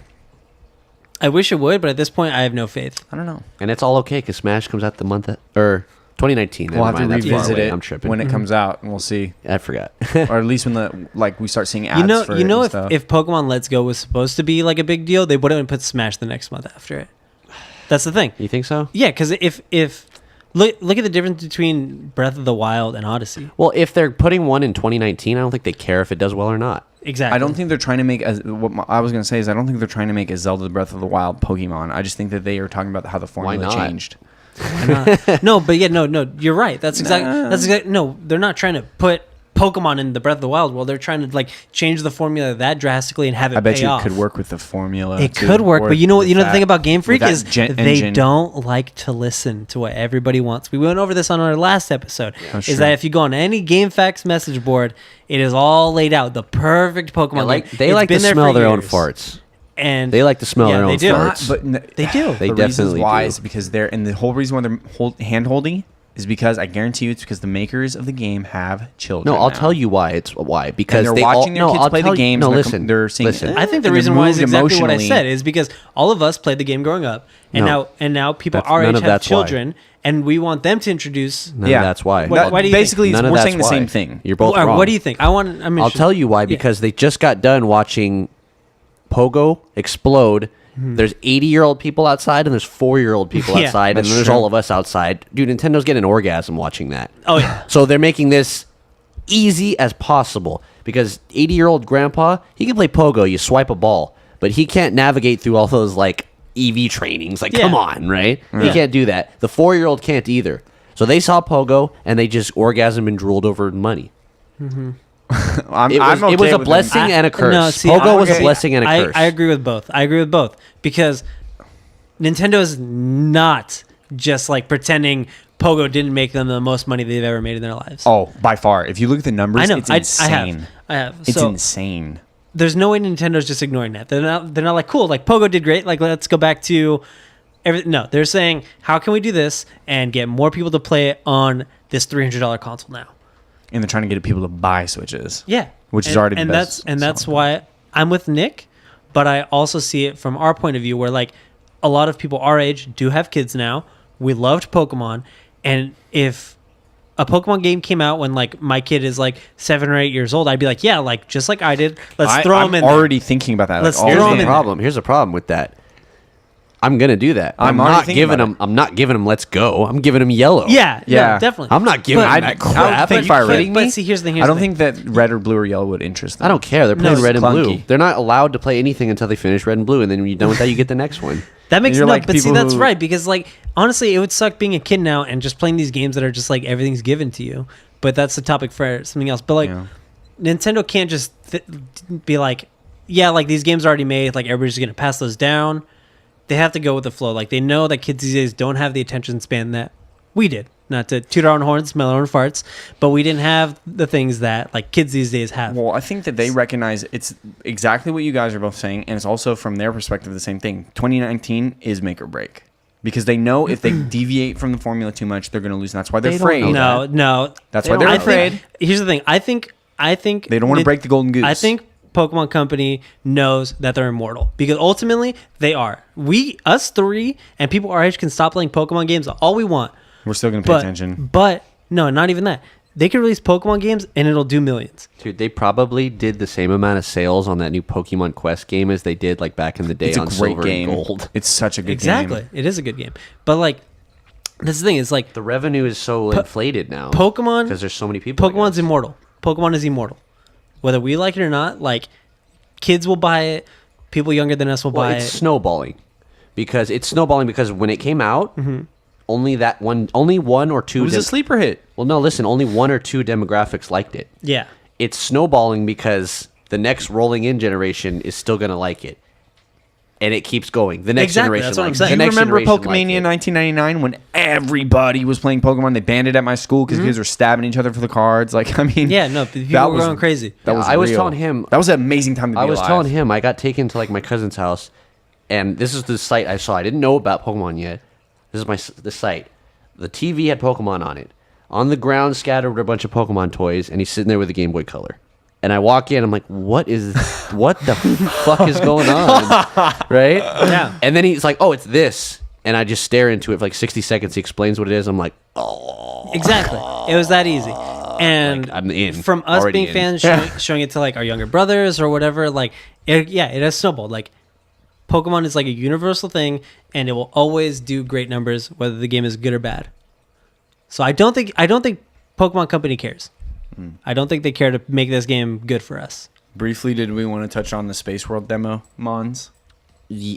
I wish it would, but at this point, I have no faith. I don't know. And it's all okay because Smash comes out the month or 2019. We'll have to Never mind, that's far revisit away. it I'm tripping. when it comes out, and we'll see. I forgot. Or at least when we start seeing ads. for it and if stuff. Pokemon Let's Go was supposed to be like a big deal, they wouldn't put Smash the next month after it. That's the thing. You think so? Yeah, because if look at the difference between Breath of the Wild and Odyssey. Well, if they're putting one in 2019, I don't think they care if it does well or not. Exactly. I don't think they're trying to make I was going to say is I don't think they're trying to make a Zelda Breath of the Wild Pokemon. I just think that they are talking about how the formula not? changed. no, but yeah, no, you're right. That's exactly. No, they're not trying to put Pokemon in the Breath of the Wild world. They're trying to like change the formula that drastically and have it I bet pay you off. it could work with the formula. It too, could work, or but you know with the thing that- about Game Freak with that is engine. they don't like to listen to what everybody wants. We went over this on our last episode. That's Is true. that if you go on any GameFAQs message board, it is all laid out, the perfect Pokemon. They game. It's like to been there smell for their own years. farts. And They like to smell yeah, their they own do. farts. They do. They the reasons definitely why do. is because and the whole reason why they're hand holding is because I guarantee you it's because the makers of the game have children. No, I'll now. tell you why. It's why because they're they watching their all, kids no, I'll play the tell you- games. No, and listen, they're seeing. listen. I think the and reason they're why is moved exactly what I emotionally. said is because all of us played the game growing up, and No. now people That's- our none age of have that's why. children, and we want them to introduce. None of that's why. Why do you think? basically, None of we're that's saying the why. same thing. You're both Or wrong. what do you think? I'll tell you why. Because they just got done watching Pogo explode. There's 80-year-old people outside and there's 4-year-old people Yeah. outside, and That's then there's true. all of us outside. Dude, Nintendo's getting an orgasm watching that. Oh yeah. So they're making this easy as possible because 80-year-old grandpa, he can play Pogo. You swipe a ball, but he can't navigate through all those like EV trainings. Like, Yeah. come on, right? He Yeah. can't do that. The 4-year-old can't either. So they saw Pogo and they just orgasmed and drooled over money. I'm It was, okay it was a with blessing them. and a curse. No, see, Pogo I- was a okay, blessing and a curse. I agree with both because Nintendo is not just like pretending Pogo didn't make them the most money they've ever made in their lives. Oh, by far. If you look at the numbers, I know. it's I insane. have. It's So insane. there's no way Nintendo's just ignoring that. They're not like cool. Like Pogo did great. Like let's go back to everything. No, they're saying how can we do this and get more people to play it on this $300 console now. And they're trying to get people to buy Switches. Yeah, Which is already the and best that's selling why I'm with Nick, but I also see it from our point of view where like a lot of people our age do have kids now. We loved Pokemon, and if a Pokemon game came out when like my kid is like 7 or 8 years old, I'd be like, yeah, like just like I did, let's throw them in. I'm already thinking about that. Let's like, throw already. 'em in there. problem. Here's the problem with that. I'm gonna do that. I'm I'm already not thinking giving about them. I'm not giving them. Let's go. I'm giving them yellow. Yeah, Yeah. definitely. I'm not giving But- them that I don't crap. think Are you Fire Red- kidding But me? see, here's the thing. I don't think that red or blue or yellow would interest them. I don't care. They're playing it's red and blue. clunky. They're not allowed to play anything until they finish red and blue, and then when you're done with that, you get the next one. that makes You're no. like But see, people that's who- right because like honestly, it would suck being a kid now and just playing these games that are just like everything's given to you. But that's the topic for something else. But like Yeah. Nintendo can't just be like, yeah, like these games are already made. Like everybody's just gonna pass those down. They have to go with the flow. Like they know that kids these days don't have the attention span that we did. Not to toot our own horns, smell our own farts, but we didn't have the things that like kids these days have. Well, I think that they recognize it's exactly what you guys are both saying, and it's also from their perspective the same thing. 2019 is make or break because they know if they deviate from the formula too much, they're going to lose. And that's why they're They don't afraid. know No. That's They why don't they're know afraid. Here's the thing. I think They don't want to break the golden goose. I think Pokemon Company knows that they're immortal because ultimately they are. Us three, and people our age can stop playing Pokemon games all we want. we're still going to pay attention. But no, not even that. they could release Pokemon games and it'll do millions. Dude, they probably did the same amount of sales on that new Pokemon Quest game as they did like back in the day It's a on great Silver game. and Gold. It's such a good Exactly. game. It is a good game. But like, that's the thing. It's like The revenue is so inflated now. Pokemon. because there's so many people. I Pokemon's guess. immortal. Pokemon is immortal. Whether we like it or not, like kids will buy it. People younger than us will Well, buy it's it. snowballing because when it came out, only one or two. It was a sleeper hit. Well, no, listen, only one or two demographics liked it. Yeah. It's snowballing because the next rolling in generation is still gonna like it, and it keeps going. The next Exactly, generation. that's what I'm likes saying. it. Do The you next remember generation Pokemania like in it. 1999 when everybody was playing Pokemon? They banned it at my school because kids were stabbing each other for the cards. Like, I mean, Yeah, no, people that were was- going crazy. That was I was real. telling him- that was an amazing time to be I was alive. telling him I got taken to like my cousin's house, and this is the site I saw. I didn't know about Pokemon yet. This is the site. The TV had Pokemon on it. On the ground, scattered were a bunch of Pokemon toys, and he's sitting there with a Game Boy Color. And I walk in, I'm like, what the fuck is going on? Right? Yeah. And then he's like, oh, it's this. And I just stare into it for like 60 seconds. He explains what it is. I'm like, oh. Exactly. It was that easy. And Like, I'm in. from us Already being in. fans, showing it to like our younger brothers or whatever, like, it has snowballed. Like, Pokemon is like a universal thing, and it will always do great numbers, whether the game is good or bad. So I don't think Pokemon Company cares. I don't think they care to make this game good for us. Briefly, did we want to touch on the Space World demo, Mons?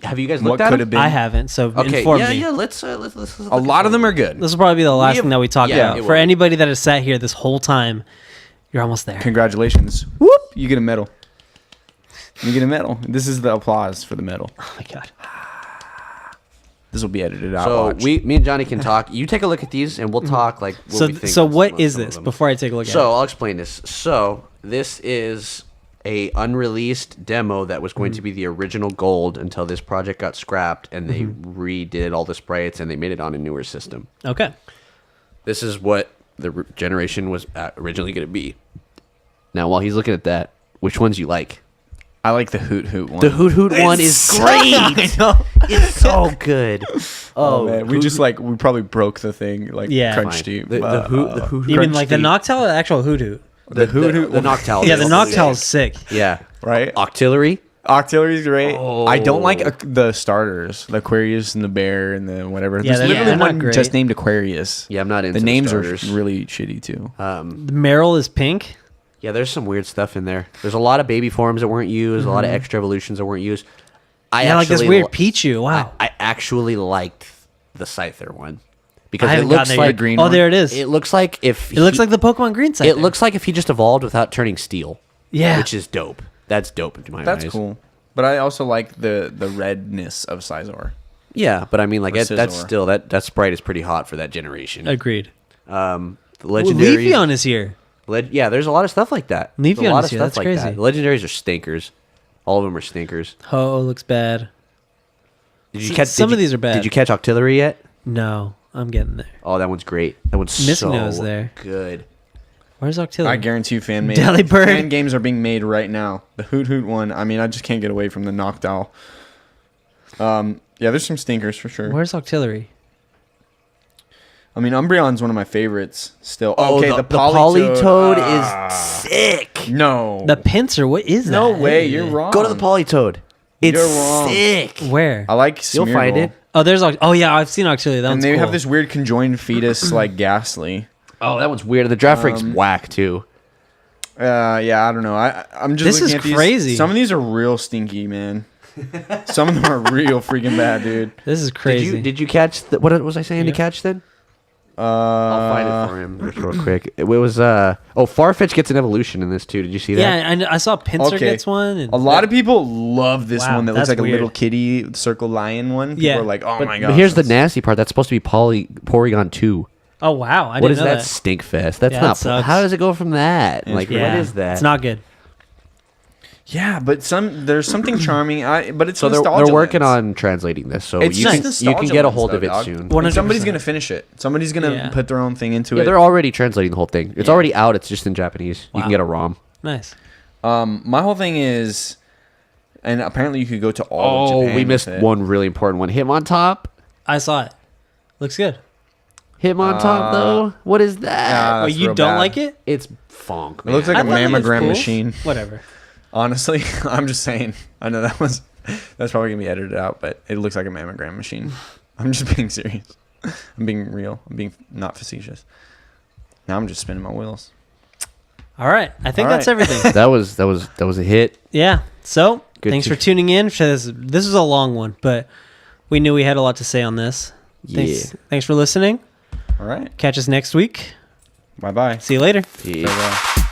Have you guys What looked at could them? have been? I haven't, so Okay, inform yeah, me. yeah. Let's A lot of them are good. This will probably be the last have- thing that we talk yeah, about. it For will. anybody that has sat here this whole time, you're almost there. Congratulations. Whoop! You get a medal. You get a medal. This is the applause for the medal. Oh my god. This will be edited out. So watch. me and Johnny can talk. You take a look at these, and we'll talk like what So we think. so on what some is of this? them. Before I take a look So at I'll explain this. So this is a unreleased demo that was going to be the original Gold until this project got scrapped, and they redid all the sprites and they made it on a newer system. it. Okay. This is what the generation was originally going to be. Now, while he's looking at that, which ones you like? I like the Hoot Hoot one. The Hoot Hoot one is great. It's so good. Oh, man, we just like we probably broke the thing like Yeah. crunch Fine. deep. The Hoot You mean Crunch like the Deep. Noctowl or the actual Hoot Hoot? The Hoot Hoot the one. Noctowl. Yeah, the is Noctowl is sick. sick. Yeah. Right? Octillery. Octillery's great. I don't like Oh. the starters, the Aquarius and the bear and the whatever. Yeah, There's they're literally not one great. just named Aquarius. Yeah, I'm not into The names starters. are really shitty too. Um, The Meryl is pink. yeah, there's some weird stuff in there. There's a lot of baby forms that weren't used, a lot of extra evolutions that weren't used. Yeah, like this actually weird li- Pichu. Wow. I actually liked the Scyther one I because it haven't looks gotten there like yet. green Oh, one? there it is. it looks like if It looks like the Pokemon Green side. it looks like if he just evolved without turning steel. Yeah. which is dope. That's dope in my That's eyes. cool. But I also like the redness of Scizor. Yeah, but I mean, like Or that's Scizor. still that sprite is pretty hot for that generation. Agreed. The Well, legendaries. Leafeon is here. Yeah, there's a lot of stuff like that. There's Leafeon a lot is of here, stuff that's like crazy. that. The legendaries are stinkers. All of them are stinkers. Ho looks bad. Did you S- catch? some did of you- these are bad. Did you catch Octillery yet? No, I'm getting there. Oh, that one's great. That one's so Misnow's there. good. Where's Octillery? I guarantee you fan made Delibird. fan games are being made right now. The Hoot Hoot one, I mean, I just can't get away from the Noctowl. Yeah, there's some stinkers for sure. Where's Octillery? I mean, Umbreon's one of my favorites still. Oh, Okay, the the Polytoad Polytoad is sick. No. The Pinsir. What is that? No way, you're wrong. Go to the Polytoad. It's You're wrong. sick. Where? I like You'll Smeargle. find it. Oh, there's. Oh yeah, I've seen Octillery. That And one's they cool. have this weird conjoined fetus like Ghastly. Oh, that one's weird. The draft rig's whack too. Yeah, I don't know. I'm just This looking is at these. crazy. Some of these are real stinky, man. Some of them are real freaking bad, dude. This is crazy. Did you catch what was I saying Yeah. to catch then? I'll find it for him just real quick. It was Farfetch gets an evolution in this too. Did you see that? Yeah, I saw Pinsir Okay. gets one. And A lot of people love this Wow, one that looks that's like a weird. little kitty circle lion one. People Yeah, are like, oh but- my But god. here's the nasty part. That's supposed to be Porygon 2. Oh wow, I What didn't is know that that. stink fest? That's Yeah, not. that sucks. How does it go from that? Like, Yeah, what is that? It's not good. Yeah, but there's something charming. But it's So they're nostalgia working lens. on translating this, so It's you just can nostalgia get a lens, hold though, of it dog. soon. And 100%. somebody's gonna finish it. Somebody's gonna Yeah. put their own thing into Yeah, it. they're already translating the whole thing. It's Yeah. already out. It's just in Japanese. You Wow. can get a ROM. Nice. My whole thing is, and apparently you could go to all of Oh, Japan we with missed it. one really important one. Hitmontop. I saw it. Looks good. Hitmontop though? What is that? Yeah. Wait, that's you real don't bad. like it? It's funk. It looks man. like a I thought it was mammogram cool. machine. Whatever. Honestly, I'm just saying. I know that's probably gonna be edited out, but it looks like a mammogram machine. I'm just being serious. I'm being real. I'm being not facetious. Now I'm just spinning my wheels. All right. I think All that's right. everything. that was a hit. Yeah. So Good thanks to- for tuning in. This is a long one, but we knew we had a lot to say on this. Thanks for listening. All right. Catch us next week. Bye bye. See you later. Yeah. Farewell.